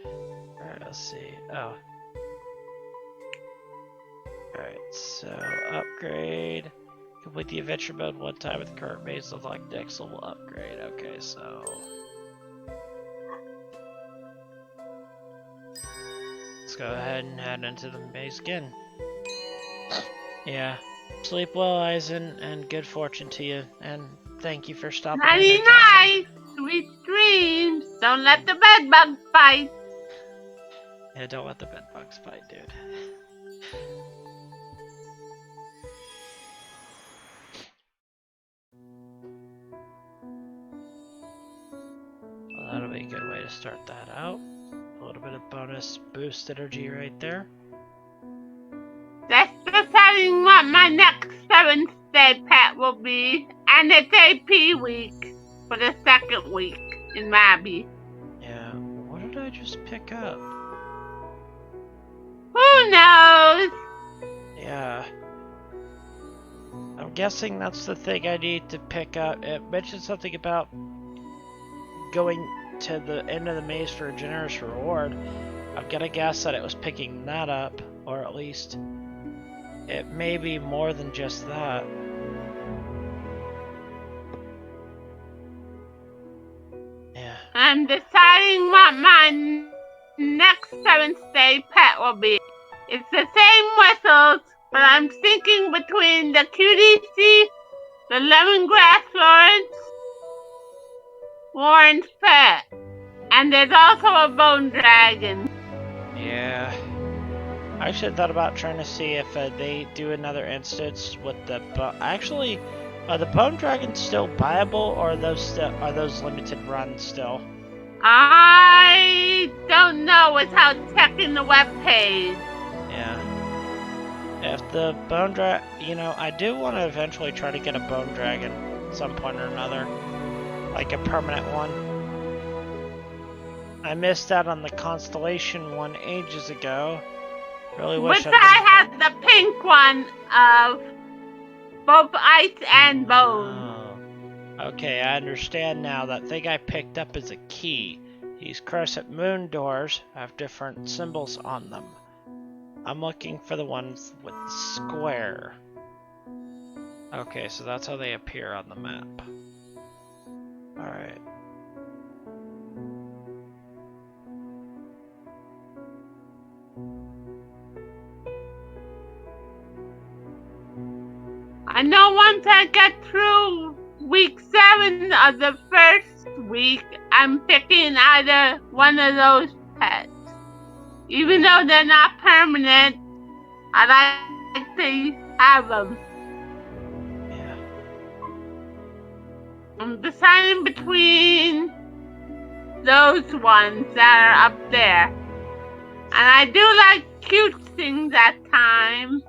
Alright, let's see. Oh. Alright, so upgrade. Complete the adventure mode one time with current maze unlock next level upgrade. Okay, so let's go ahead and head into the maze again. Yeah. Sleep well, Eisen, and good fortune to you. And thank you for stopping in. Nighty night, sweet dreams. Don't let the bedbugs bite. Yeah, don't let the bedbugs bite, dude. Well, that'll be a good way to start that out. A little bit of bonus boost energy right there. Just deciding what my next 7th day pet will be, and it's AP week for the 2nd week in Mabby. Yeah, what did I just pick up? Who knows? Yeah. I'm guessing that's the thing I need to pick up. It mentioned something about going to the end of the maze for a generous reward. I'm gonna guess that it was picking that up, or at least it may be more than just that. Yeah. I'm deciding what my next 7th day pet will be. It's the same whistles, but I'm thinking between the QDC, the lemongrass Lawrence pet, and there's also a bone dragon. Yeah. I actually thought about trying to see if they do another instance with the actually, are the bone dragons still buyable, or are those limited runs still? I don't know without checking the webpage. Yeah. If the bone I do want to eventually try to get a bone dragon at some point or another, like a permanent one. I missed out on the constellation one ages ago. Really wish I had the pink one of both ice and bone. Oh. Okay, I understand now. That thing I picked up is a key. These crescent moon doors have different symbols on them. I'm looking for the ones with the square. Okay, so that's how they appear on the map. Alright. I know once I get through week 7 of the first week, I'm picking either one of those pets. Even though they're not permanent, I like to have them. Yeah. I'm deciding between those ones that are up there. And I do like cute things at times.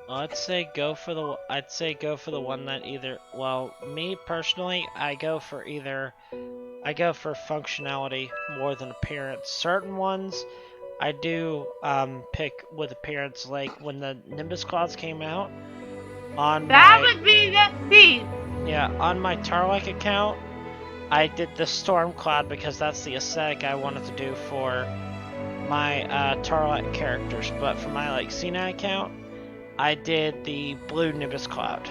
I'd say go for the one that either, well, me personally, I go for functionality more than appearance. Certain ones I do pick with appearance, like when the Nimbus Clouds came out on would be the thief. Yeah, on my Tarlek account, I did the Storm Cloud because that's the aesthetic I wanted to do for my Tarlek characters. But for my Cena account, I did the blue Nimbus Cloud.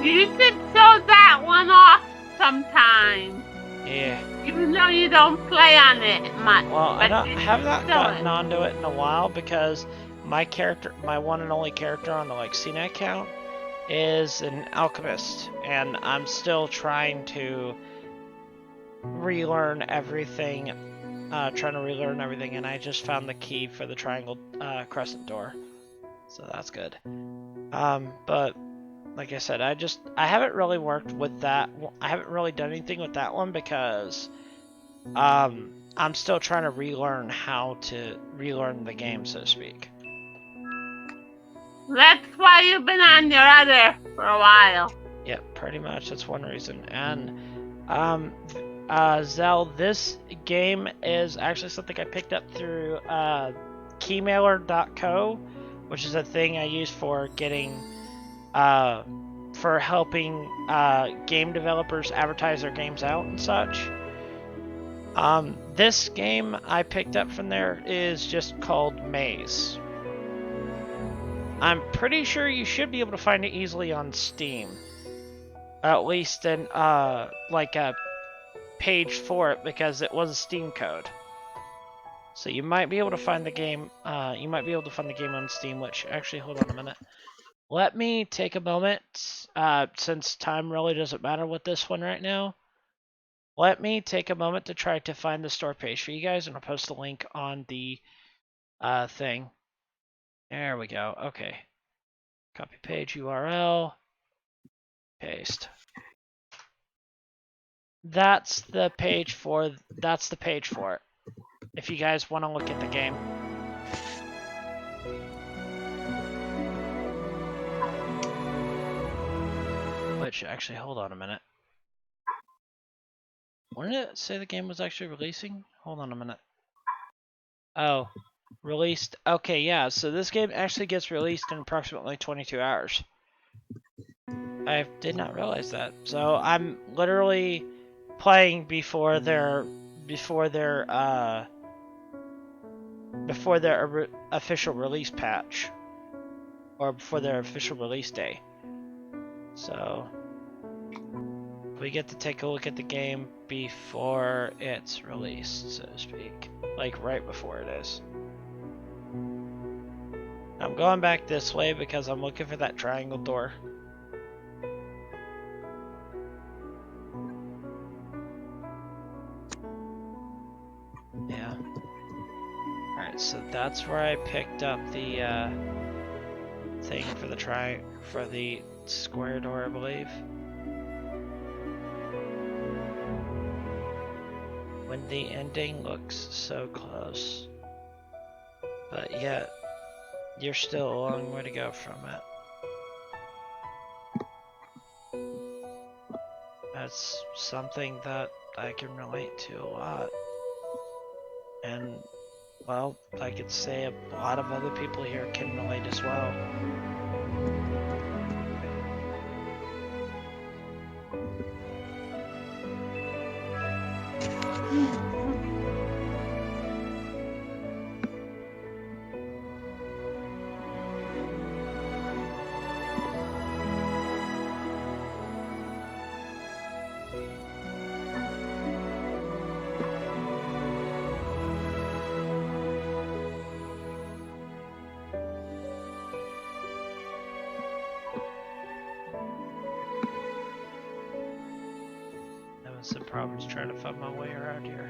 You should show that one off sometime. Yeah. Even though you don't play on it much. Well, I have not gotten onto it in a while because my one and only character on the Cena account is an alchemist, and I'm still trying to relearn everything. And I just found the key for the triangle crescent door, so that's good. But like I said, I haven't really worked with that. I haven't really done anything with that one because I'm still trying to relearn how to relearn the game, so to speak. That's why you've been on your other for a while. Yep, pretty much. That's one reason. And Zell, this game is actually something I picked up through keymailer.co, which is a thing I use for getting, for helping game developers advertise their games out and such. This game I picked up from there is just called Maze. I'm pretty sure you should be able to find it easily on Steam. At least in, like a page for it, because it was a Steam code. So you might be able to find the game, on Steam, which, actually, hold on a minute. Let me take a moment, since time really doesn't matter with this one right now. Let me take a moment to try to find the store page for you guys, and I'll post a link on the thing. There we go. Okay. Copy page URL. Paste. That's the page for it. If you guys want to look at the game. Which, actually, hold on a minute. When did it say the game was actually releasing? Hold on a minute. Oh, released. Okay, yeah, so this game actually gets released in approximately 22 hours. I did not realize that. So I'm literally playing before their official release patch, or before their official release day. So we get to take a look at the game before it's released, so to speak. Like right before it is. I'm going back this way because I'm looking for that triangle door. Yeah. Alright, so that's where I picked up the thing for the square door, I believe. When the ending looks so close. But yet, you're still a long way to go from it. That's something that I can relate to a lot. And, well, I could say a lot of other people here can relate as well. Some problems trying to find my way around here.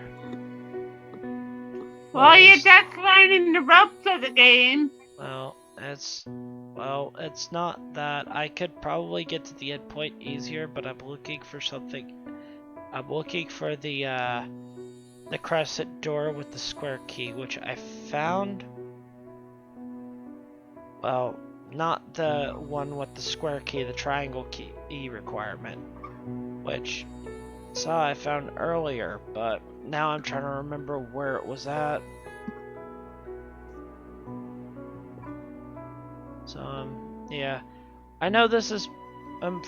Well, you're just learning the ropes of the game. Well, it's not that. I could probably get to the end point easier, but I'm looking for something. I'm looking for the crescent door with the square key, which I found. Well, not the one with the square key, the triangle key requirement, which I found earlier, but now I'm trying to remember where it was at. So, yeah. I know this is,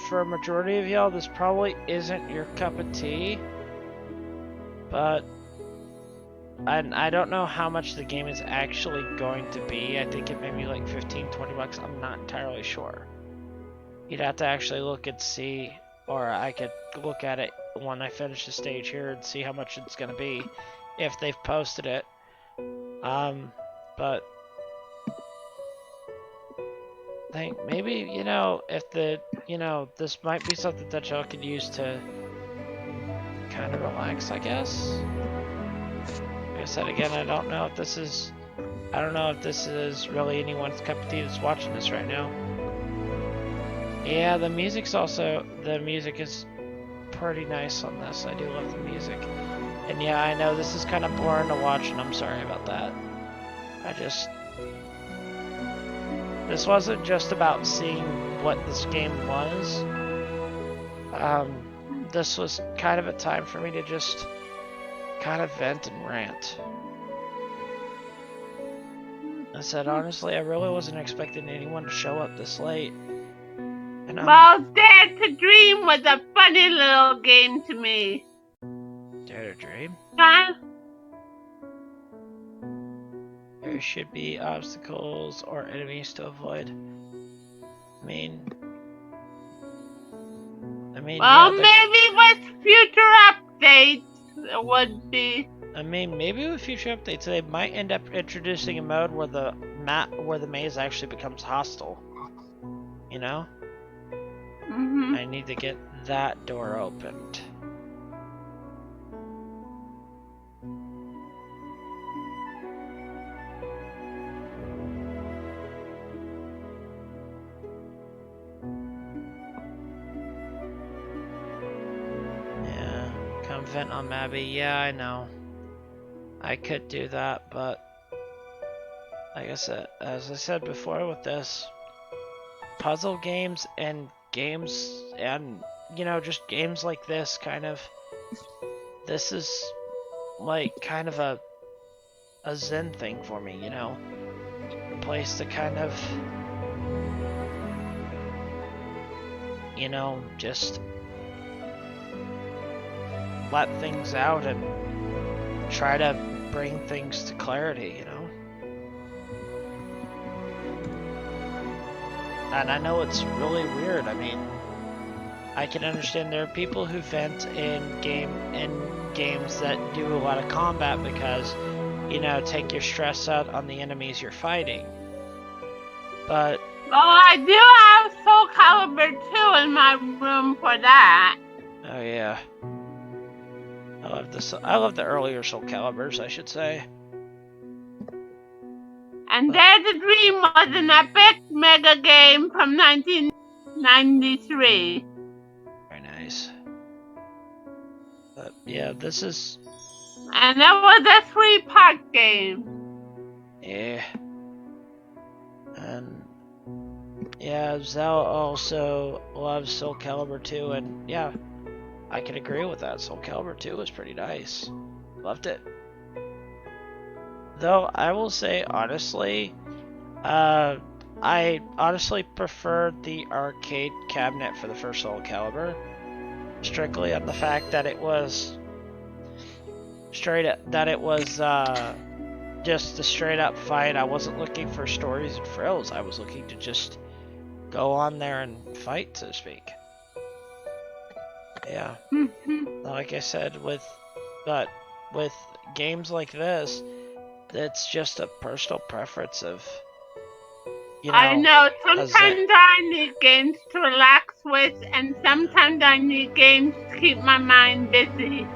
for a majority of y'all, this probably isn't your cup of tea, but I don't know how much the game is actually going to be. I think it may be like 15-20 bucks. I'm not entirely sure. You'd have to actually look and see, or I could look at it when I finish the stage here and see how much it's going to be if they've posted it. But I think maybe, if this might be something that y'all could use to kind of relax, I guess. Like I said again, I don't know if this is really anyone's cup of tea that's watching this right now. Yeah, the music is pretty nice on this. I do love the music. And yeah, I know this is kind of boring to watch, and I'm sorry about that. This wasn't just about seeing what this game was. this was kind of a time for me to just kind of vent and rant. I said, honestly, I really wasn't expecting anyone to show up this late. And well, Dare to Dream was a funny little game to me. Dare to Dream? Huh? There should be obstacles or enemies to avoid. I mean, well, yeah, maybe with future updates it would be. I mean, maybe with future updates, they might end up introducing a mode where the maze actually becomes hostile. You know? Mm-hmm. I need to get that door opened. Yeah, come vent on Mabby. Yeah, I know. I could do that, but like I said, as I said before with this, puzzle games and games and, you know, just games like this this is like kind of a zen thing for me, you know? A place to kind of, you know, just let things out and try to bring things to clarity, you know? And I know it's really weird. I mean, I can understand there are people who vent in games that do a lot of combat because, you know, take your stress out on the enemies you're fighting. But well, I do have Soul Calibur 2 in my room for that. Oh yeah, I love the earlier Soul Caliburs, I should say. And Dare to Dream was an epic mega game from 1993. Very nice. But yeah, this is. And it was a 3-part game. Yeah. And yeah, Zell also loves Soul Calibur 2, and yeah, I can agree with that. Soul Calibur 2 was pretty nice. Loved it. Though I will say honestly, I honestly preferred the arcade cabinet for the first Soul Calibur, strictly on the fact that it was just a straight up fight. I wasn't looking for stories and frills. I was looking to just go on there and fight, so to speak. Yeah. Like I said, with games like this, it's just a personal preference of, you know. I know, sometimes I need games to relax with, and sometimes I need games to keep my mind busy.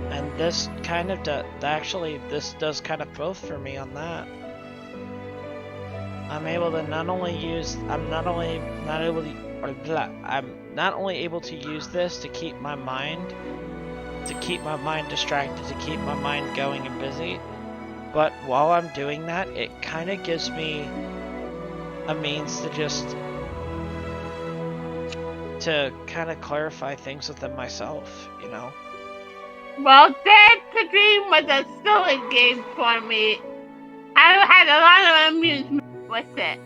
And this kind of this does kind of both for me on that. I'm able to not only able to use this to keep my mind distracted, to keep my mind going and busy, but while I'm doing that, it kind of gives me a means to kind of clarify things within myself, you know? Well, Dare to Dream was a silly game for me. I had a lot of amusement with it.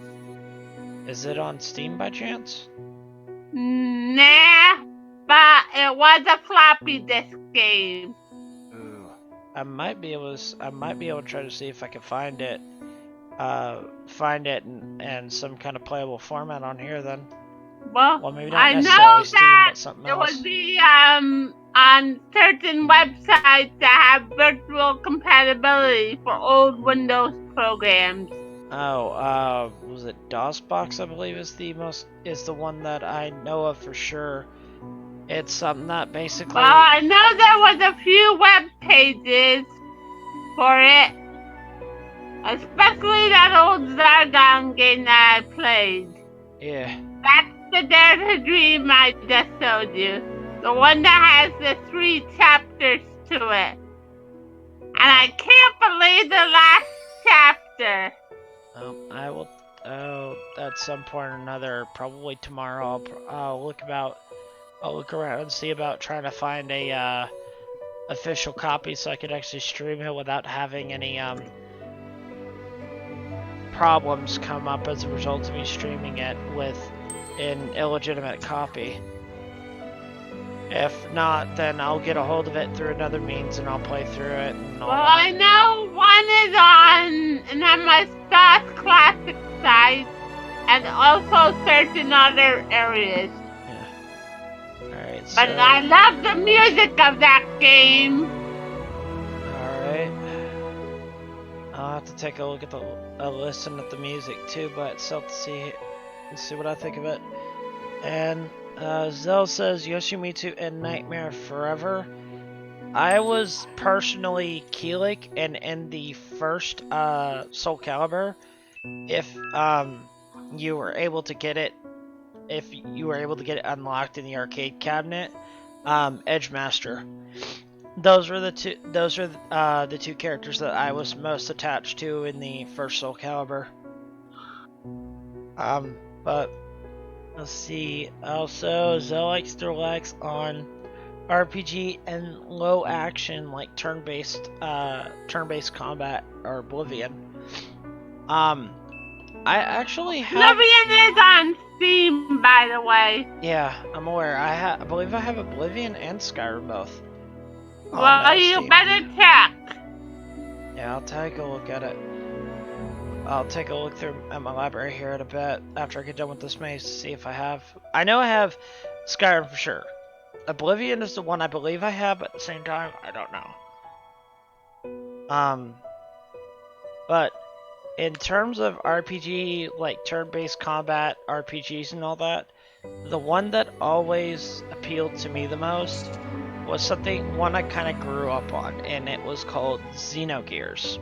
Is it on Steam by chance? Nah, but it was a floppy disk game. Ooh, I might be able to try to see if I can find it in some kind of playable format on here then. Well, Maybe not I necessarily know Steam, that but something it else. would be on certain websites that have virtual compatibility for old Windows programs. Oh, was it DOSBox? I believe is the one that I know of for sure. It's something that basically. Well, I know there was a few web pages for it, especially that old Zargon game that I played. Yeah. That's the Dare to Dream I just showed you. The one that has the 3 chapters to it. And I can't believe the last chapter. I will. At some point or another, probably tomorrow, I'll look about I'll look around and see about trying to find a official copy so I could actually stream it without having any problems come up as a result of me streaming it with an illegitimate copy. If not, then I'll get a hold of it through another means and I'll play through it and all Well, that. I know one is on an MS DOS Classic site and also certain other areas. Yeah. Alright, so... But I love the music of that game. Alright. I'll have to take a look at listen at the music too, but still to see what I think of it. And Zell says Yoshimitsu and Nightmare Forever. I was personally Keelik, and in the first Soul Calibur, if you were able to get it unlocked in the arcade cabinet, Edgemaster. Those are the two characters that I was most attached to in the first Soul Calibur. But let's see. Also, Zell likes to relax on RPG and low action, like turn-based combat or Oblivion. I actually have. Oblivion is on Steam, by the way. Yeah, I'm aware. I believe I have Oblivion and Skyrim both. Well, you better check. Yeah, I'll take a look at it. I'll take a look through at my library here in a bit after I get done with this maze to see if I have. I know I have Skyrim for sure. Oblivion is the one I believe I have, but at the same time, I don't know. But in terms of RPG, like turn-based combat RPGs and all that, the one that always appealed to me the most was one I kind of grew up on, and it was called Xenogears.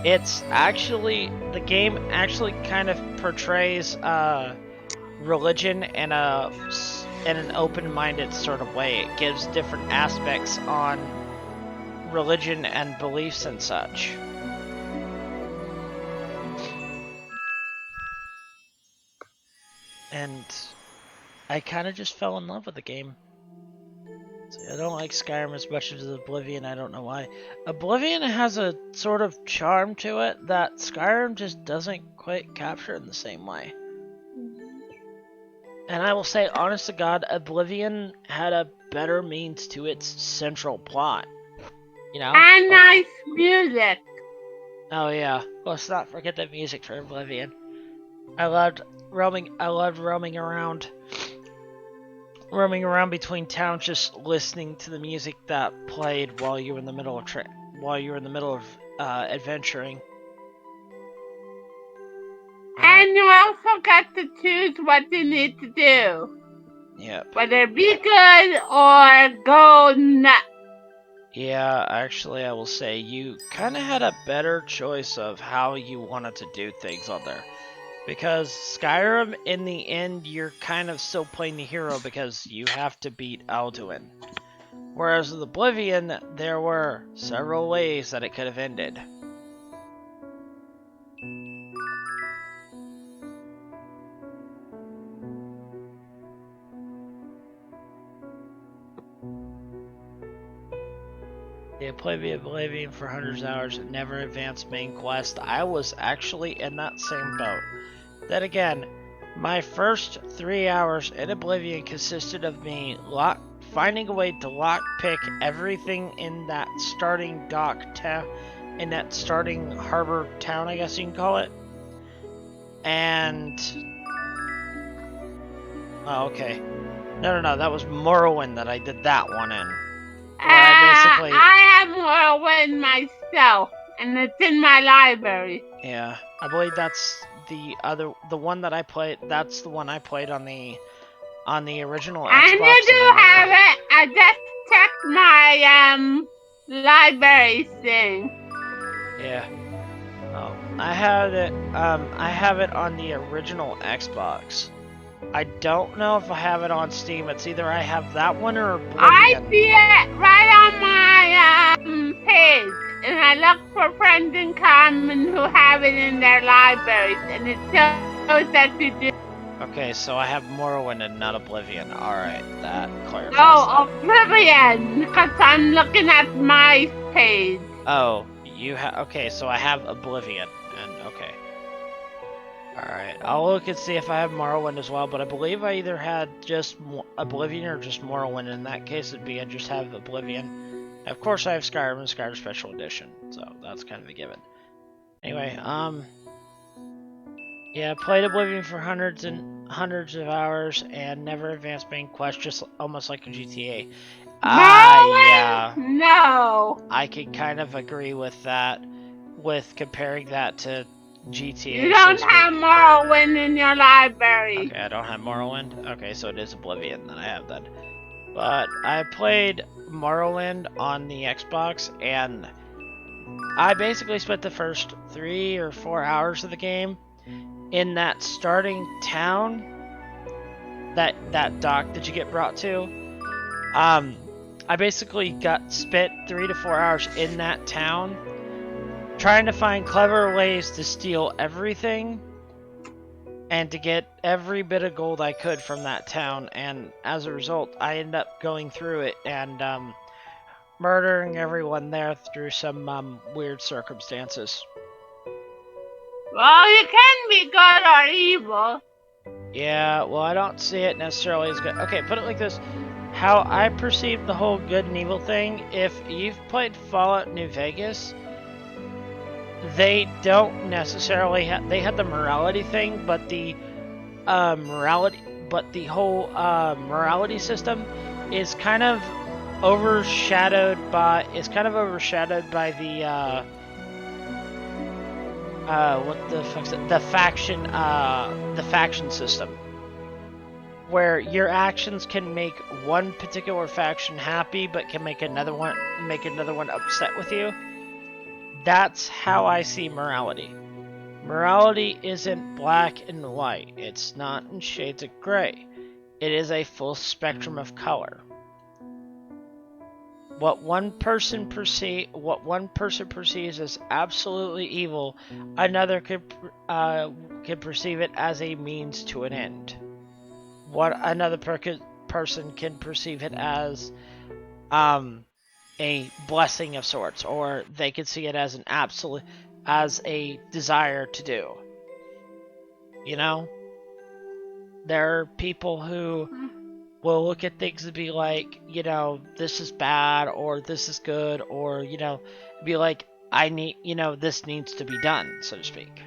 It's actually, the game actually kind of portrays religion in an open-minded sort of way. It gives different aspects on religion and beliefs and such. And I kind of just fell in love with the game. See, I don't like Skyrim as much as Oblivion, I don't know why. Oblivion has a sort of charm to it that Skyrim just doesn't quite capture in the same way. And I will say, honest to God, Oblivion had a better means to its central plot. You know? And nice music. Oh yeah, let's not forget the music for Oblivion. I loved roaming around between towns, just listening to the music that played while you were in the middle of adventuring. And you also get to choose what you need to do. Yep. Whether be good or go nuts. Yeah, actually, I will say you kind of had a better choice of how you wanted to do things on there. Because Skyrim, in the end, you're kind of still playing the hero because you have to beat Alduin. Whereas with Oblivion, there were several ways that it could have ended. They played the Oblivion for hundreds of hours and never advanced main quest. I was actually in that same boat. Then again, my first 3 hours in Oblivion consisted of me finding a way to lockpick everything in that starting dock town, in that starting harbor town, I guess you can call it. And oh, okay. No, that was Morrowind that I did that one in. I have Morrowind myself, and it's in my library. Yeah, I believe that's the one that I played. That's the one I played on the original Xbox. And you do have it. I just checked my library thing. Yeah. Oh, I have it. I have it on the original Xbox. I don't know if I have it on Steam. It's either I have that one or Oblivion. I see it right on my page, and I look for friends in common who have it in their libraries, and it shows that you do. Okay, so I have Morrowind and not Oblivion. Alright, that clarifies No, that. Oblivion, because I'm looking at my page. Oh, you have... Okay, so I have Oblivion, and okay. Alright, I'll look and see if I have Morrowind as well, but I believe I either had just Oblivion or just Morrowind. In that case, it'd be I just have Oblivion. Of course, I have Skyrim and Skyrim Special Edition, so that's kind of a given. Anyway, yeah, played Oblivion for hundreds and hundreds of hours and never advanced main quest, just almost like a GTA. Yeah. No. I could kind of agree with that, with comparing that to GTA. You don't have Morrowind in your library. Okay, I don't have Morrowind. Okay, so it is Oblivion that I have then. But I played Morrowind on the Xbox, and I basically spent the first 3 or 4 hours of the game in that starting town, that dock that you get brought to. I basically spent 3 to 4 hours in that town trying to find clever ways to steal everything and to get every bit of gold I could from that town, and as a result I ended up going through it and murdering everyone there through some weird circumstances. Well, you can be good or evil. Yeah, well, I don't see it necessarily as good. Okay, put it like this. How I perceive the whole good and evil thing, if you've played Fallout New Vegas, they don't necessarily they had the morality thing, but the whole morality system is kind of overshadowed by the what the fuck's it? The faction system, where your actions can make one particular faction happy but can make another one upset with you. That's how I see morality. Morality isn't black and white. It's not in shades of gray. It is a full spectrum of color. What one person perceives as absolutely evil, another could perceive it as a means to an end. What another person can perceive it as a blessing of sorts, or they could see it as as a desire to do. You know? There are people who will look at things and be like, this is bad, or this is good, or, be like, this needs to be done, so to speak.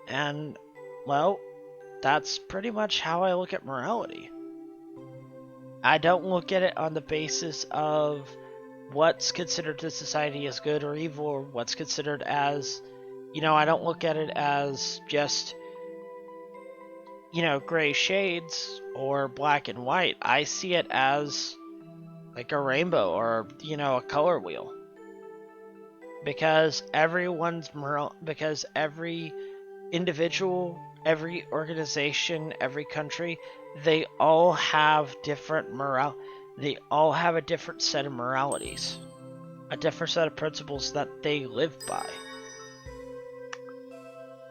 And, well, that's pretty much how I look at morality. I don't look at it on the basis of what's considered to society as good or evil, or what's considered as, I don't look at it as just, gray shades or black and white. I see it as like a rainbow or, a color wheel. Because every individual, every organization, every country, they all have different they all have a different set of moralities, a different set of principles that they live by.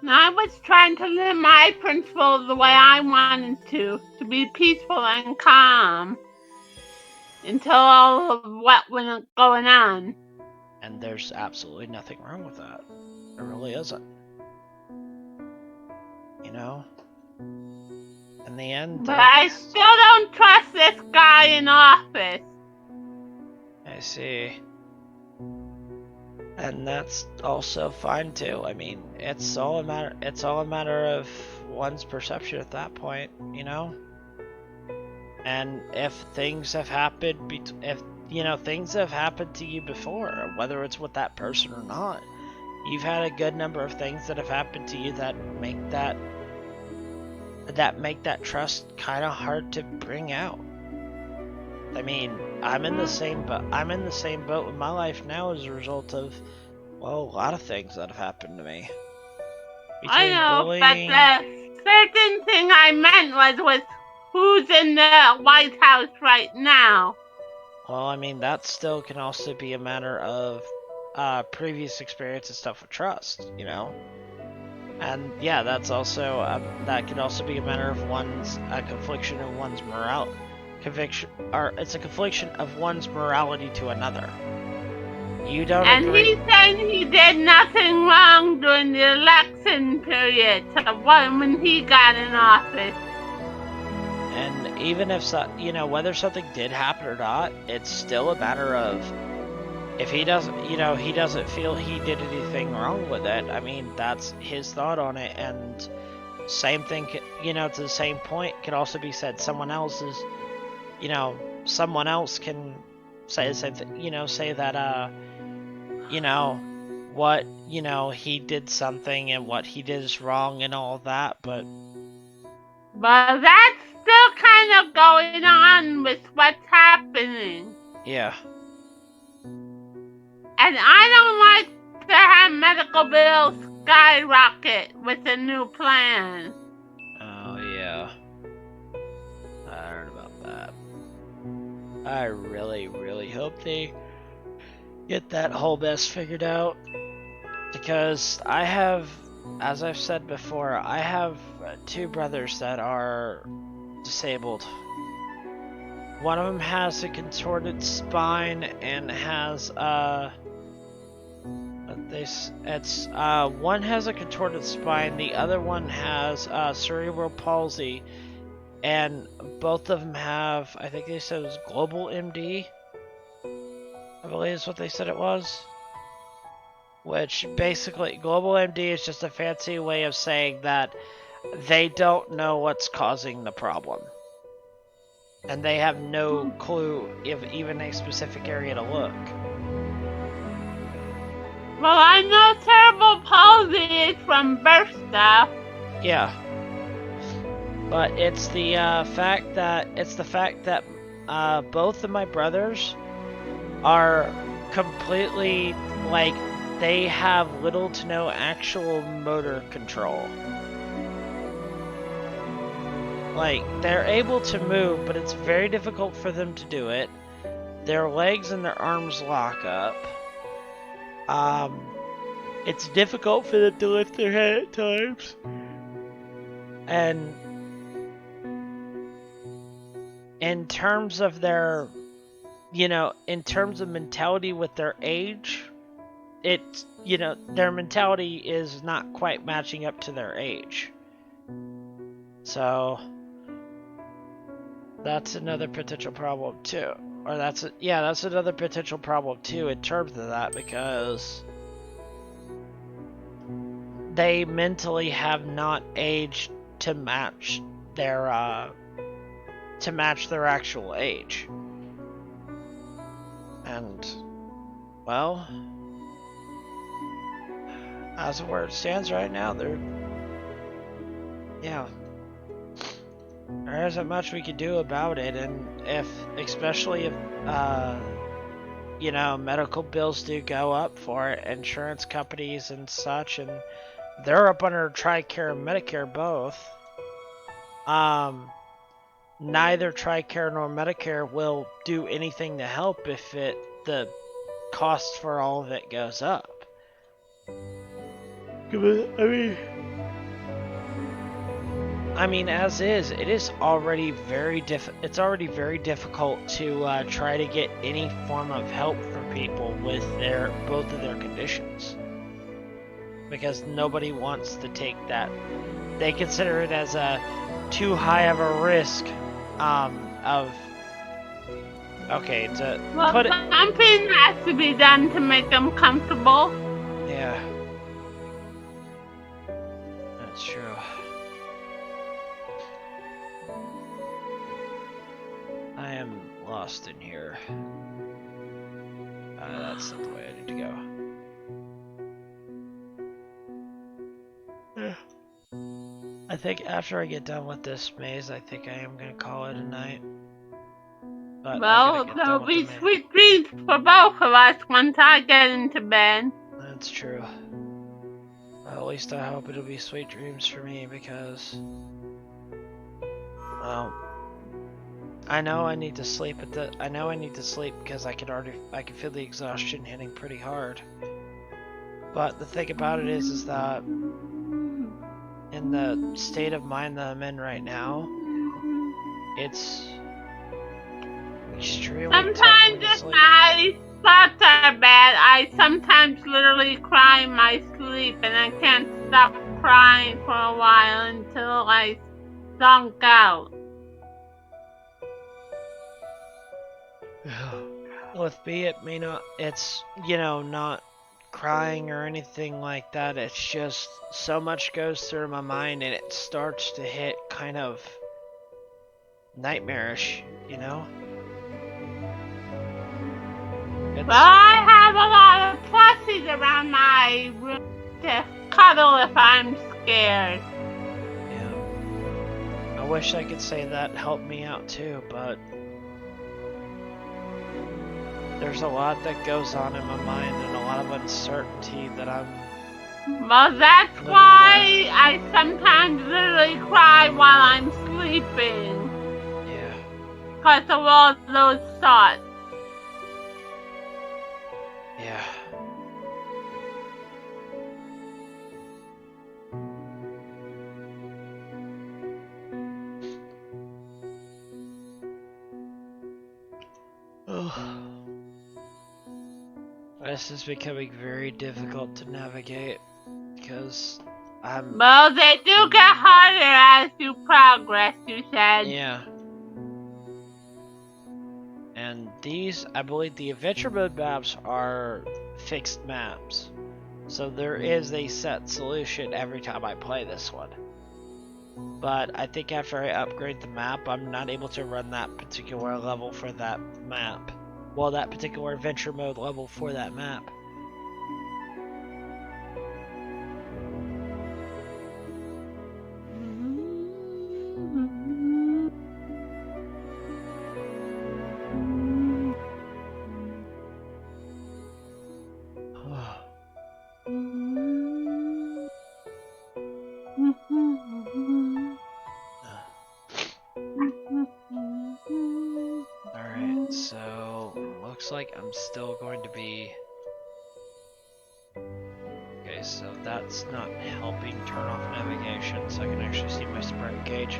I was trying to live my principles the way I wanted to be peaceful and calm until all of what went going on. And there's absolutely nothing wrong with that. There really isn't. In the end, but I still don't trust this guy in office. I see. And that's also fine too. I mean, it's all a matter of one's perception at that point, And if things have happened, things have happened to you before, whether it's with that person or not, you've had a good number of things that have happened to you that make that trust kind of hard to bring out. I mean, I'm in the same boat with my life now as a result of, well, a lot of things that have happened to me. I know, but the certain thing I meant was with who's in the White House right now. Well, I mean, that still can also be a matter of previous experience and stuff with trust, And yeah, that's also that could also be a matter of a confliction of one's conviction, or it's a confliction of one's morality to another. You don't And agree. he said he did nothing wrong during the election period, when he got in office. And even if whether something did happen or not, it's still a matter of if he doesn't, he doesn't feel he did anything wrong with it. I mean, that's his thought on it, and same thing, to the same point, could also be said. Someone else can say the same thing. Say that what he did something and what he did is wrong and all that, but that's still kind of going on with what's happening. yeah. And I don't like to have medical bills skyrocket with the new plan. Oh yeah, I heard about that. I really, really hope they get that whole mess figured out, because I have, as I've said before, I have two brothers that are disabled. One of them has a contorted spine and has one has a contorted spine, the other one has cerebral palsy, and both of them have, I think they said it was global MD, I believe is what they said it was. Which basically, global MD is just a fancy way of saying that they don't know what's causing the problem. And they have no clue of even a specific area to look. Well, I know cerebral palsy is from birth stuff. Yeah. But it's the fact that both of my brothers are completely, like, they have little to no actual motor control. Like, they're able to move, but it's very difficult for them to do it. Their legs and their arms lock up. It's difficult for them to lift their head at times. And in terms of their, in terms of mentality with their age, it's, their mentality is not quite matching up to their age. So that's another potential problem too. Or that's another potential problem too in terms of that, because they mentally have not aged to match their actual age. And well, as of where it stands right now, there isn't much we could do about it. And especially if medical bills do go up for it, insurance companies and such, and they're up under TRICARE and Medicare both. Neither TRICARE nor Medicare will do anything to help if the cost for all of it goes up. I mean, as is, it is already it's already very difficult to try to get any form of help from people with both of their conditions, because nobody wants to take that. They consider it as too high of a risk of. Okay, something has to be done to make them comfortable. Yeah, that's true. I am lost in here. That's not the way I need to go. Yeah. I think after I get done with this maze, I think I am going to call it a night. But well, there'll be sweet dreams for both of us once I get into bed. That's true. Well, at least I hope it'll be sweet dreams for me, because, well, I know I need to sleep because I can feel the exhaustion hitting pretty hard. But the thing about it is that in the state of mind that I'm in right now, it's extremely tough for Sometimes me to if sleep. my thoughts are bad, I sometimes literally cry in my sleep, and I can't stop crying for a while until I zonk out. With me, it may not, it's, not crying or anything like that. It's just so much goes through my mind and it starts to hit kind of nightmarish, It's, Well, I have a lot of plushies around my room to cuddle if I'm scared. yeah. I wish I could say that helped me out too, but there's a lot that goes on in my mind and a lot of uncertainty that I'm Well, that's living why with. I sometimes literally cry while I'm sleeping. Yeah. Because of all those thoughts. Yeah. This is becoming very difficult to navigate because I'm. Well, they do get harder as you progress, you said. Yeah. And these, I believe the adventure mode maps are fixed maps. So there is a set solution every time I play this one. But I think after I upgrade the map, I'm not able to run that particular level for that map. Well, that particular adventure mode level for that map. Alright, so looks like I'm still going to be. Okay, so that's not helping turn off navigation, so I can actually see my sprint gauge.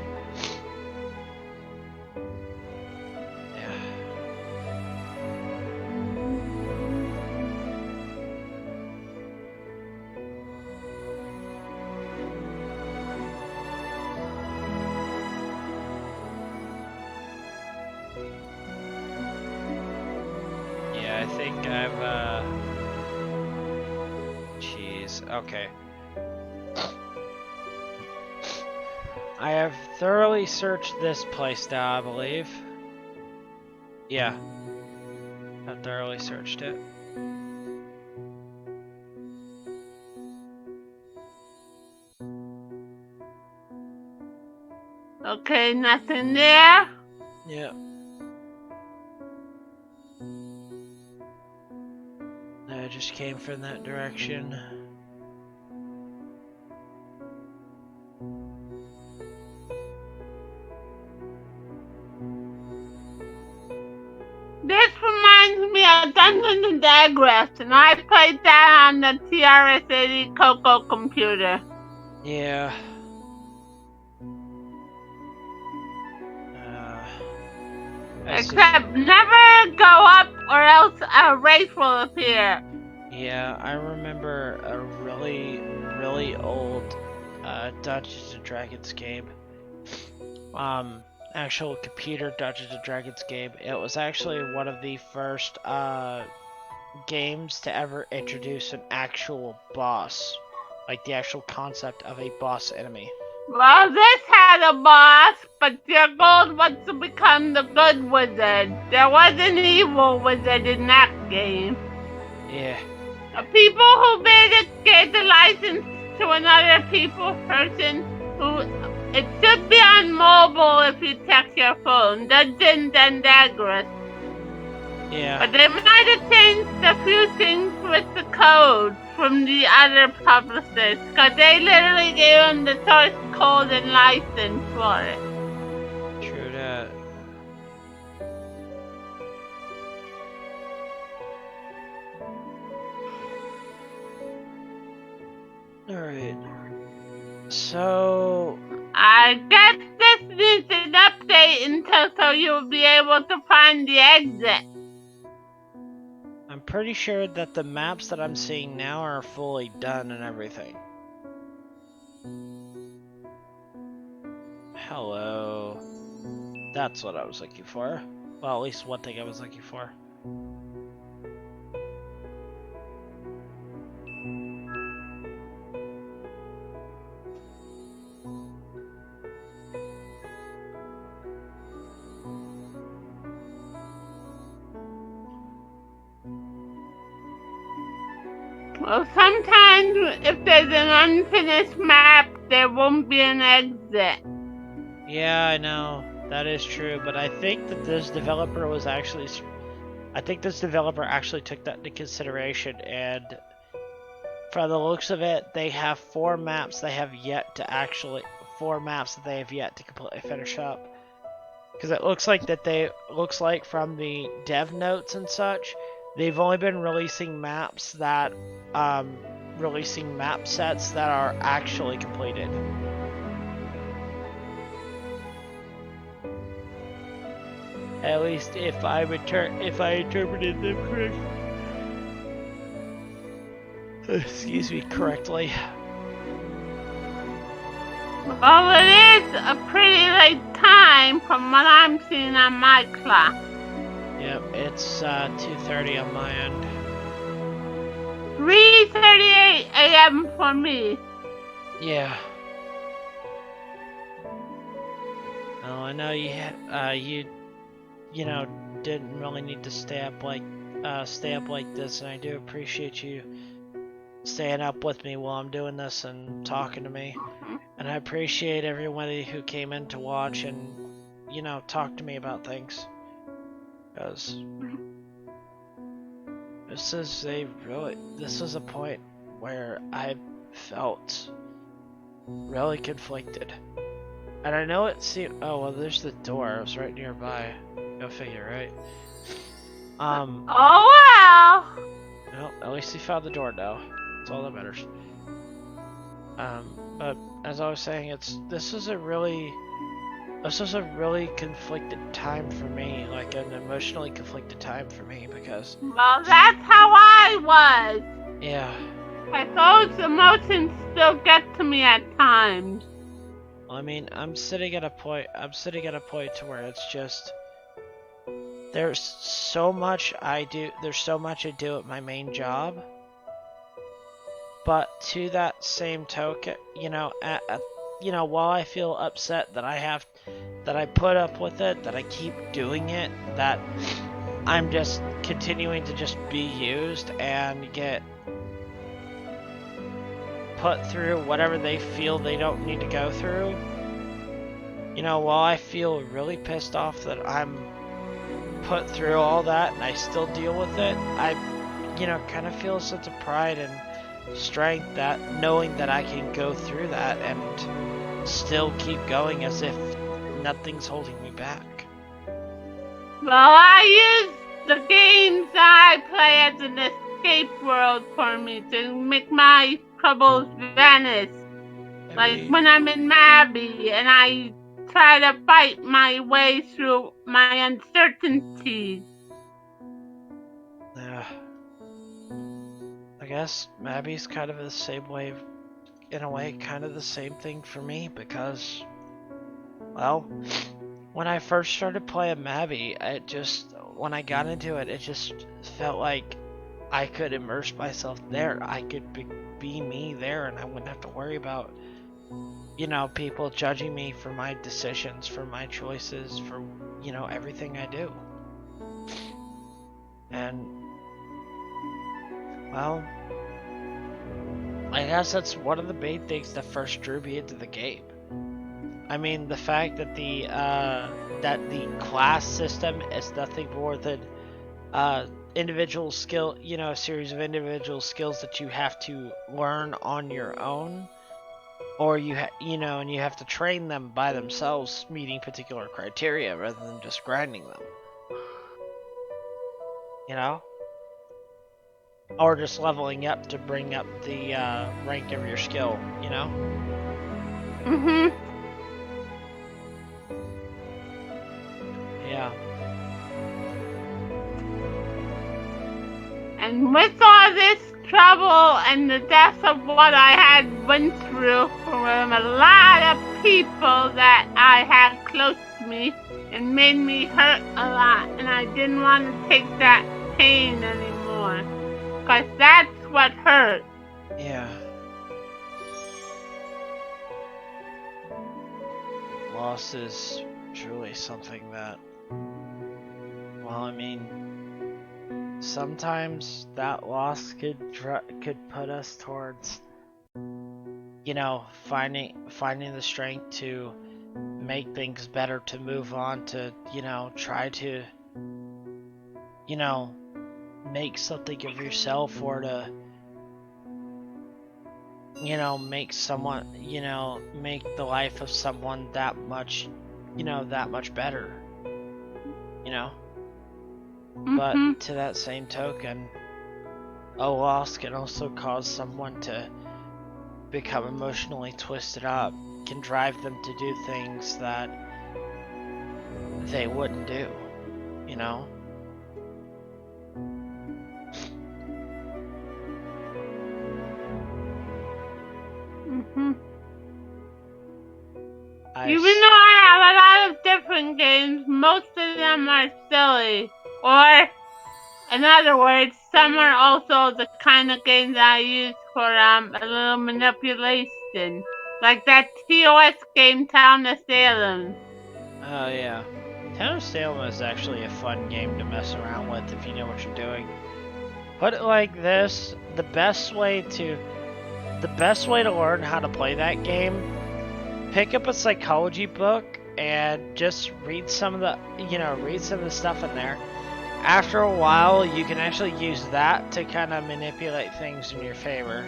Yeah. Yeah, I think I've, Jeez, okay. I have thoroughly searched this place now, I believe. Yeah. I've thoroughly searched it. Okay, nothing there? Yeah. I just came from that direction. This reminds me of Dungeons and Dragons, and I played that on the TRS-80 Coco computer. Yeah. Except never go up or else a race will appear. Yeah, I remember a really, really old Dungeons and Dragons game. Actual computer Dungeons and Dragons game. It was actually one of the first games to ever introduce an actual boss. Like the actual concept of a boss enemy. Well, this had a boss, but your goal was to become the good wizard. There was an evil wizard in that game. Yeah. The people who made it gave the license to another person who... It should be on mobile if you check your phone. Dungeons and Dragons. Yeah. But they might have changed a few things with the code from the other publishers, because they literally gave them the source code and license for it. True that. Alright. So I guess this needs an update until so you'll be able to find the exit. I'm pretty sure that the maps that I'm seeing now are fully done and everything. Hello. That's what I was looking for. Well, at least one thing I was looking for. Well, sometimes if there's an unfinished map, there won't be an exit. Yeah, I know. That is true, but I think that this developer was actually... I think this developer actually took that into consideration, and from the looks of it, they have 4 maps they have yet to actually... 4 maps that they have yet to completely finish up. Because it looks like that looks like from the dev notes and such, they've only been releasing maps that, releasing map sets that are actually completed. At least if I interpreted them correctly. Excuse me, correctly. Well, it is a pretty late time from what I'm seeing on my clock. Yep, it's 2:30 on my end. 3:38 a.m. for me. Yeah. Oh, I know you know, didn't really need to stay up like this, and I do appreciate you staying up with me while I'm doing this and talking to me. And I appreciate everybody who came in to watch and, you know, talk to me about things. Because this is a point where I felt really conflicted. And I know it seemed, oh, well, there's the door. It was right nearby. Go figure, right? Oh well. Well, at least he found the door now. That's all that matters. But as I was saying, this was a really conflicted time for me, like an emotionally conflicted time for me, because Well, that's how I was. yeah. But those emotions still get to me at times. I mean, I'm sitting at a point to where it's just there's so much I do at my main job, but to that same token, you know, while I feel upset that I put up with it, that I keep doing it, that I'm just continuing to just be used and get put through whatever they feel they don't need to go through. You know, while I feel really pissed off that I'm put through all that and I still deal with it, I, you know, kind of feel a sense of pride and strength that knowing that I can go through that and still keep going as if nothing's holding me back. Well, I use the games I play as an escape world for me to make my troubles vanish. Like when I'm in Mabby and I try to fight my way through my uncertainties. Yeah. I guess Mabby's kind of the same way, in a way, kind of the same thing for me, because, well, when I first started playing Mabby, when I got into it, it just felt like I could immerse myself there. I could be me there, and I wouldn't have to worry about, you know, people judging me for my decisions, for my choices, for, you know, everything I do. And, well, I guess that's one of the main things that first drew me into the game. I mean, the fact that the class system is nothing more than individual skill, you know, a series of individual skills that you have to learn on your own, or you know, and you have to train them by themselves, meeting particular criteria rather than just grinding them. You know? Or just leveling up to bring up the rank of your skill, you know? Mhm. Yeah. And with all this trouble and the death of what I had went through from a lot of people that I had close to me, it made me hurt a lot, and I didn't want to take that pain anymore, 'cause that's what hurt. Yeah. Loss is truly something that, well, I mean, sometimes that loss could put us towards, you know, finding the strength to make things better, to move on, to, you know, try to, you know, make something of yourself, or to, you know, make someone, you know, make the life of someone that much, you know, that much better, you know. But Mhm. to that same token, a loss can also cause someone to become emotionally twisted up, can drive them to do things that they wouldn't do, you know? Mhm. I Even though I have a lot of different games, most of them are silly. Or, in other words, some are also the kind of games I use for a little manipulation. Like that TOS game, Town of Salem. Oh yeah. Town of Salem is actually a fun game to mess around with if you know what you're doing. Put it like this, the best way to learn how to play that game, pick up a psychology book and just read some of the, you know, read some of the stuff in there. After a while, you can actually use that to kind of manipulate things in your favor.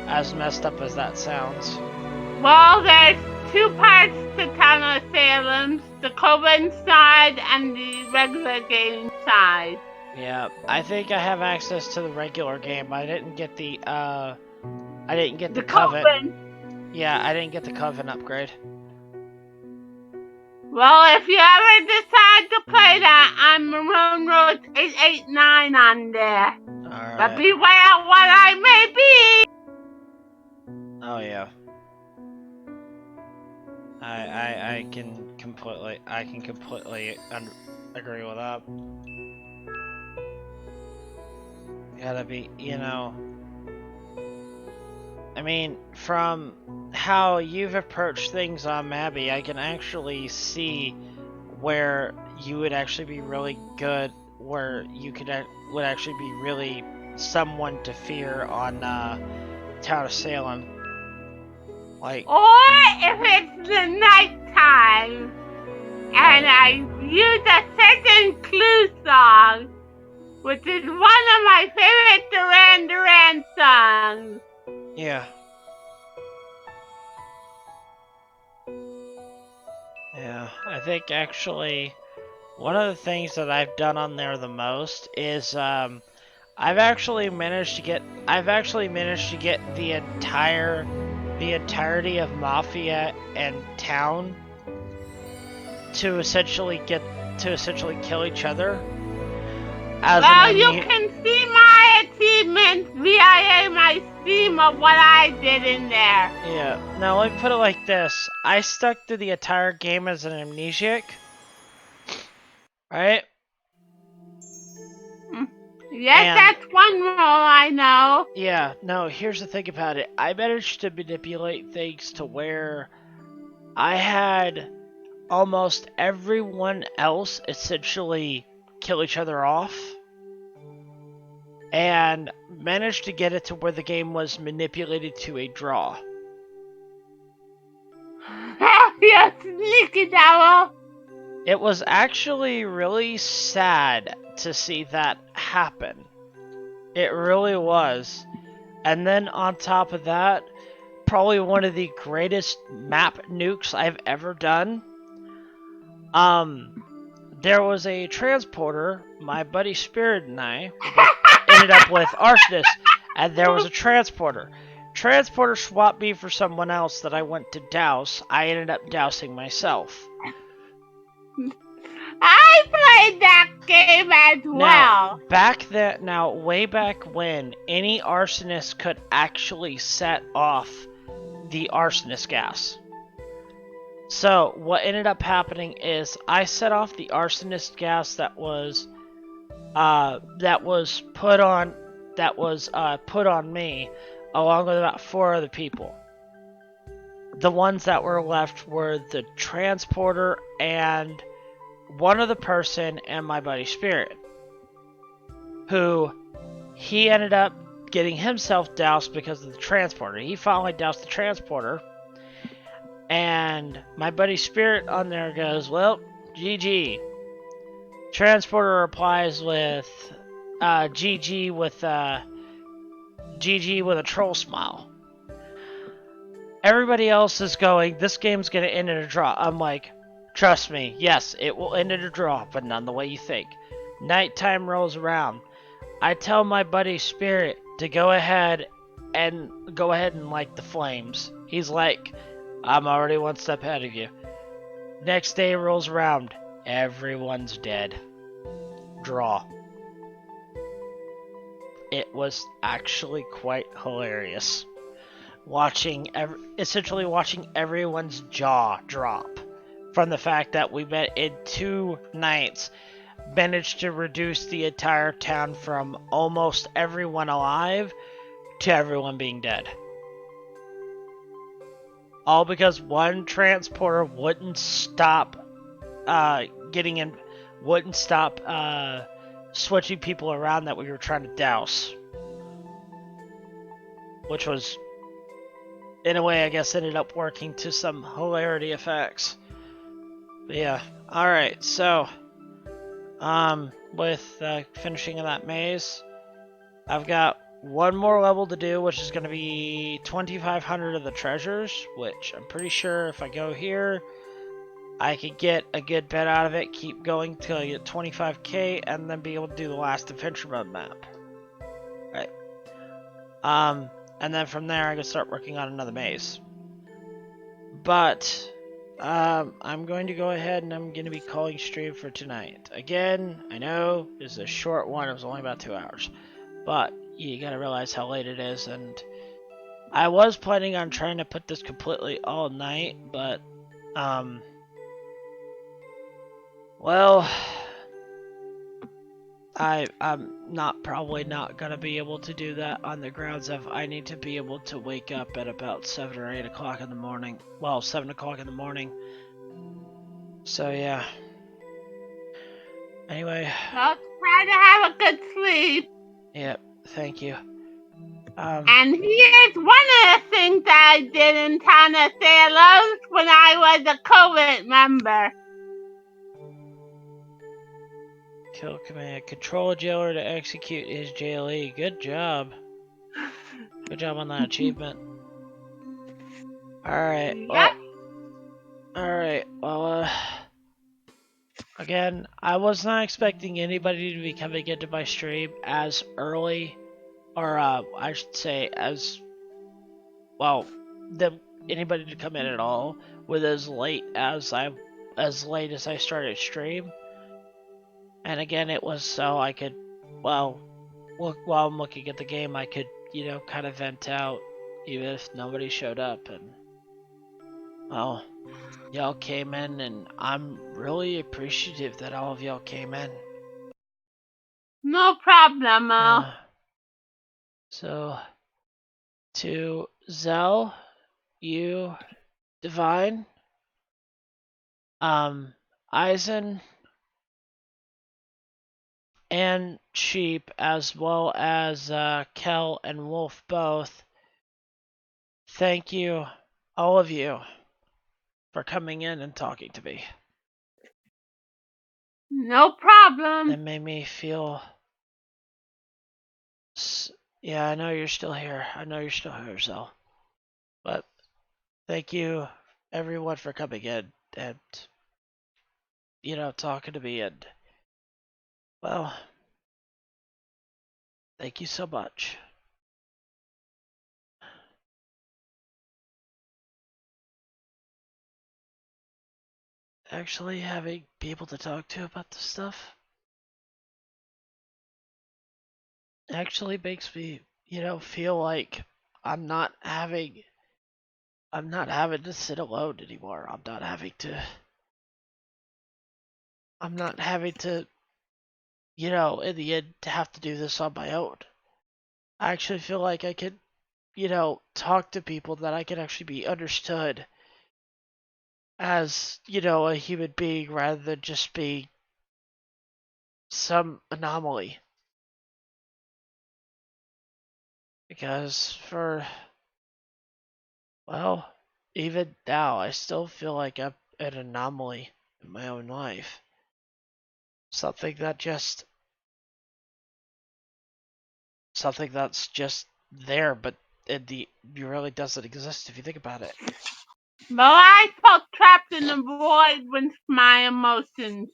As messed up as that sounds. Well, there's two parts to Town of Salem, the Coven side and the regular game side. Yeah, I think I have access to the regular game. I didn't get the Coven. Coven. Yeah, I didn't get the Coven upgrade. Well, if you ever decide to play that, I'm Maroon Road 889 on there. Alright. But beware what I may be! Oh yeah. I can completely agree with that. Gotta be, you know. I mean, from how you've approached things on Mabby, I can actually see where you would actually be really good, where you would actually be really someone to fear on Town of Salem. Like, Or if it's the nighttime and I use a certain clue song, which is one of my favorite Duran Duran songs. yeah. Yeah, I think actually one of the things that I've done on there the most is I've actually managed to get the entirety of Mafia and Town to essentially kill each other. Well, you can see my achievements via my stream of what I did in there. Yeah. Now let me put it like this: I stuck through the entire game as an amnesiac, right? Yes, And that's one role I know. yeah. No, here's the thing about it: I managed to manipulate things to where I had almost everyone else essentially kill each other off, and managed to get it to where the game was manipulated to a draw. You sneaky devil! It was actually really sad to see that happen. It really was. And then on top of that, probably one of the greatest map nukes I've ever done. There was a transporter, my buddy Spirit and I ended up with Arsonist, and there was a transporter. transporter swapped me for someone else that I went to douse. I ended up dousing myself. I played that game as well. Way back when, any arsonist could actually set off the arsonist gas. So what ended up happening is I set off the arsonist gas that was put on me, along with about 4 other people. The ones that were left were the transporter and one other person and my buddy Spirit, who he ended up getting himself doused because of the transporter. He finally doused the transporter, and my buddy Spirit on there goes, well, GG. Transporter replies with GG with a troll smile. Everybody else is going, this game's gonna end in a draw. I'm like, trust me, yes, it will end in a draw, but not the way you think. Nighttime rolls around. I tell my buddy Spirit to go ahead and light the flames. He's like, I'm already one step ahead of you. Next day rolls around. Everyone's dead. Draw. It was actually quite hilarious. Essentially watching everyone's jaw drop from the fact that we met in 2 nights, managed to reduce the entire town from almost everyone alive to everyone being dead. All because one transporter wouldn't stop switching people around that we were trying to douse. Which was, in a way, I guess, ended up working to some hilarity effects. But yeah, alright, so, with finishing of that maze, I've got one more level to do, which is going to be 2,500 of the treasures, which I'm pretty sure if I go here, I could get a good bit out of it, keep going till I get 25k, and then be able to do the last adventure mode map. Right. And then from there, I can start working on another maze. But, I'm going to go ahead and I'm going to be calling stream for tonight. Again, I know this is a short one, it was only about 2 hours. But, you gotta realize how late it is, and I was planning on trying to put this completely all night, but, well, I'm probably not gonna be able to do that on the grounds of I need to be able to wake up at about 7 or 8 o'clock in the morning. Well, 7 o'clock in the morning. So yeah. Anyway. Well, try to have a good sleep. Yep, thank you. And here's one of the things that I did in town at Sailors when I was a COVID member. Kill command. Control a jailer to execute his jailee. Good job. Good job on that achievement. Alright. Yep. Alright, well, again, I was not expecting anybody to be coming into my stream as early, or I should say anybody to come in at all with as late as I started stream. And again, it was so I could, while I'm looking at the game, I could, kind of vent out, even if nobody showed up. And, well, y'all came in, and I'm really appreciative that all of y'all came in. No problem. So, to Zell, you, Divine, Eisen, and Sheep, as well as Kel and Wolf both, thank you, all of you, for coming in and talking to me. No problem. It made me feel... Yeah, I know you're still here. Zell. But thank you, everyone, for coming in and, talking to me, and, well, thank you so much. actually having people to talk to about this stuff actually makes me, feel like I'm not having I'm not having to sit alone anymore. I'm not having to, in the end to have to do this on my own. I actually feel like I could, talk to people that I can actually be understood as, a human being rather than just be some anomaly. Because well, even now, I still feel like I'm an anomaly in my own life. Something that just, something that's just there, but it really doesn't exist if you think about it. But I felt trapped in the void with my emotions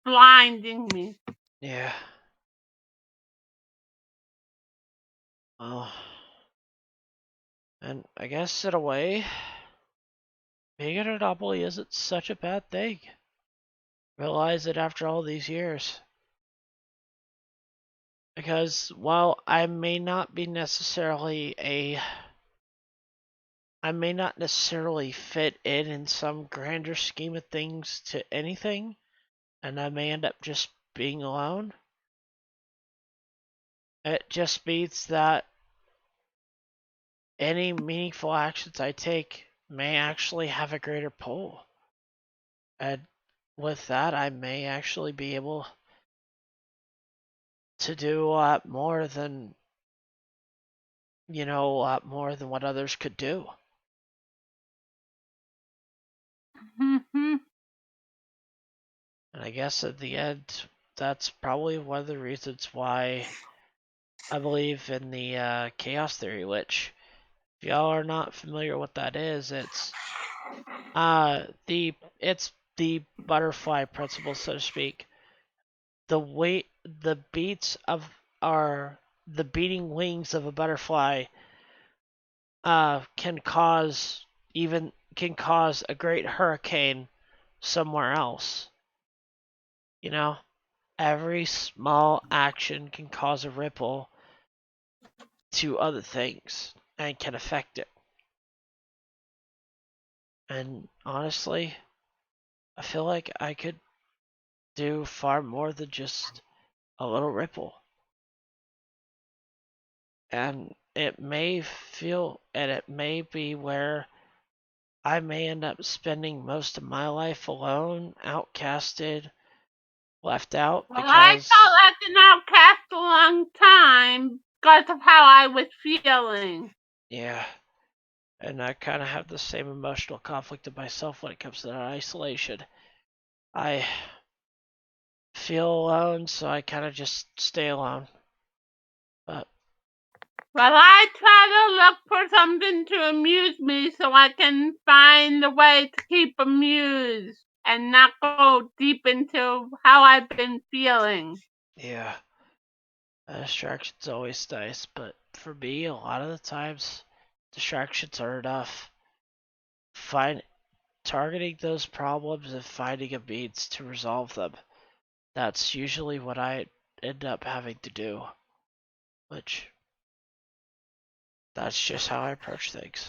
blinding me. Yeah. Well, and I guess in a way, being an anomaly isn't such a bad thing. Realize it after all these years. Because while I may not necessarily fit in some grander scheme of things to anything, and I may end up just being alone. It just means that any meaningful actions I take may actually have a greater pull. And with that, I may actually be able to do a lot more than, a lot more than what others could do. Mm-hmm. And I guess at the end, that's probably one of the reasons why I believe in the chaos theory, which, if y'all are not familiar with what that is, it's the butterfly principle, so to speak. The beats of our the beating wings of a butterfly can cause a great hurricane somewhere else. You know, every small action can cause a ripple to other things and can affect it. And honestly, I feel like I could do far more than just a little ripple. And it may be where I may end up spending most of my life alone, outcasted, left out Well, I felt because, like an outcast a long time because of how I was feeling. yeah, and I kind of have the same emotional conflict of myself when it comes to that isolation. I feel alone, so I kind of just stay alone. But Well, I try to look for something to amuse me so I can find a way to keep amused and not go deep into how I've been feeling. yeah, distraction's always nice, but for me, a lot of the times, distractions are enough. Find Targeting those problems and finding a means to resolve them. That's usually what I end up having to do, which that's just how I approach things.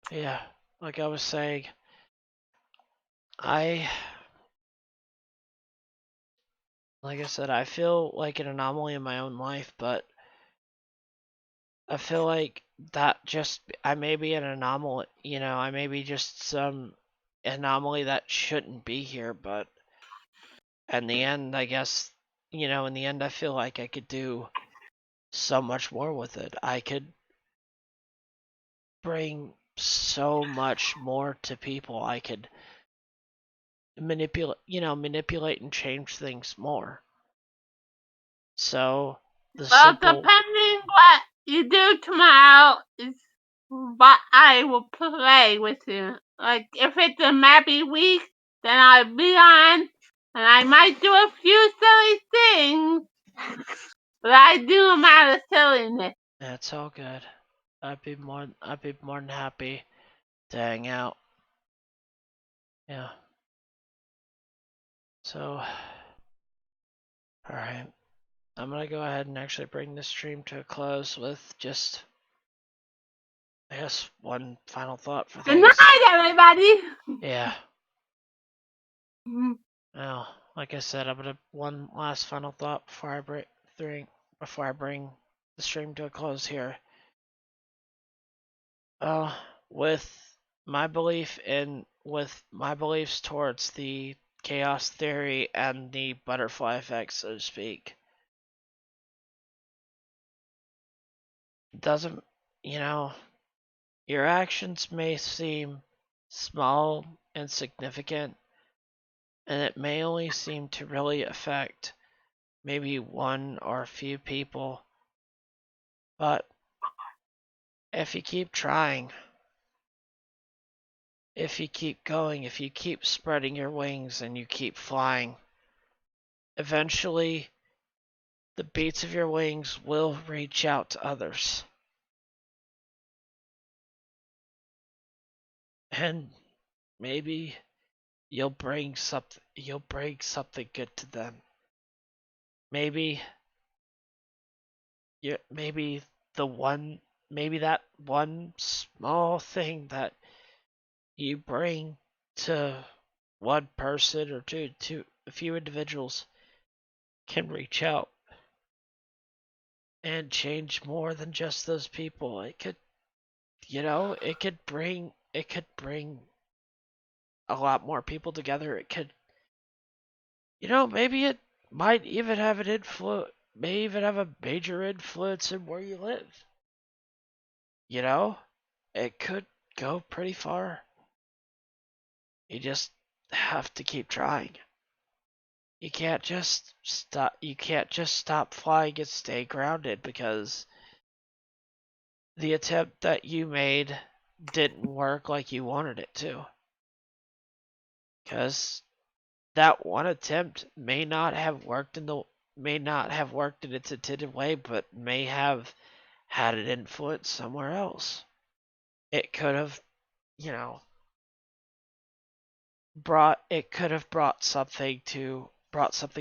Yeah, like I was saying, I, like I said, I feel like an anomaly in my own life, but I feel like I may be an anomaly, I may be just some anomaly that shouldn't be here, but in the end, I guess, in the end, I feel like I could do so much more with it. I could bring so much more to people. I could manipulate and change things more. So the Well, simple, depending what you do tomorrow is what I will play with you. Like, if it's a mappy week, then I'll be on, and I might do a few silly things, but I do them out of silliness. it's all good. I'd be more than happy to hang out. Yeah. So, alright. I'm gonna go ahead and actually bring this stream to a close with just, I guess, one final thought for Good things. night, everybody. Yeah. Well, like I said, I'm gonna one last final thought before I bring the stream to a close here. With my beliefs towards the chaos theory and the butterfly effect, so to speak, doesn't, you know, your actions may seem small and significant, and it may only seem to really affect maybe one or a few people, but if you keep trying, if you keep going, if you keep spreading your wings and you keep flying, eventually the beats of your wings will reach out to others. And maybe you'll bring something good to them. Maybe maybe maybe that one small thing that you bring to one person or to a few individuals can reach out and change more than just those people. It could, it could bring a lot more people together. It could, maybe it might even have may even have a major influence in where you live. It could go pretty far. You just have to keep trying. You can't just stop flying and stay grounded because the attempt that you made didn't work like you wanted it to. Because that one attempt may not have worked in its intended way, but may have had an influence somewhere else. It could have, you know, brought something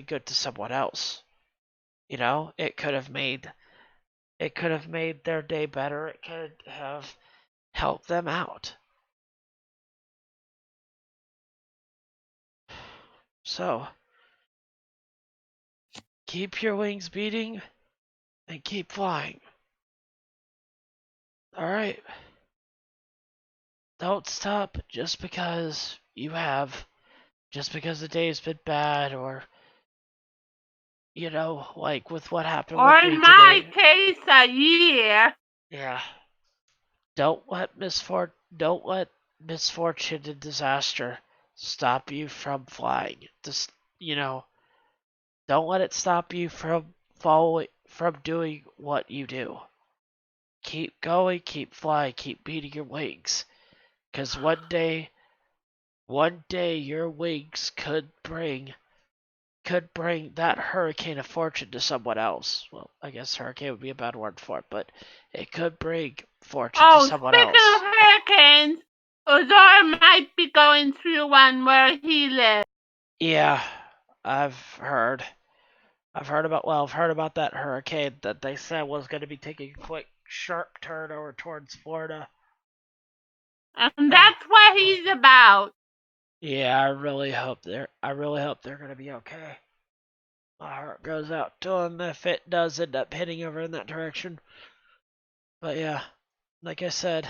good to someone else. It could have made their day better. It could have helped them out. So, keep your wings beating and keep flying. All right. Don't stop just because the day's been bad, or like with what happened Or with in me my today. case, a year. Yeah. Don't let misfortune and disaster stop you from flying. Just, don't let it stop you from doing what you do. Keep going, keep flying, keep beating your wings. Cause one day your wings could bring that hurricane of fortune to someone else. Well, I guess hurricane would be a bad word for it, but it could bring fortune to Oh, someone speaking of else. hurricanes, Ozora might be going through one where he lives. Yeah, I've heard. I've heard about that hurricane that they said was going to be taking a quick, sharp turn over towards Florida. And that's what he's about. Yeah, I really hope they're going to be okay. My heart goes out to them if it does end up hitting over in that direction. But yeah, like I said,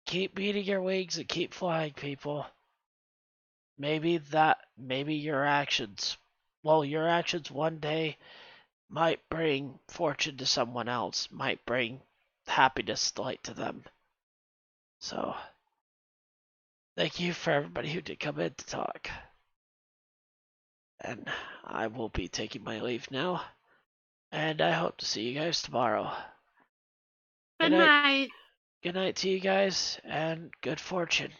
keep beating your wings and keep flying, people. Maybe your actions one day might bring fortune to someone else, might bring happiness, light to them. So, thank you for everybody who did come in to talk. And I will be taking my leave now. And I hope to see you guys tomorrow. Good night. Good night to you guys, and good fortune.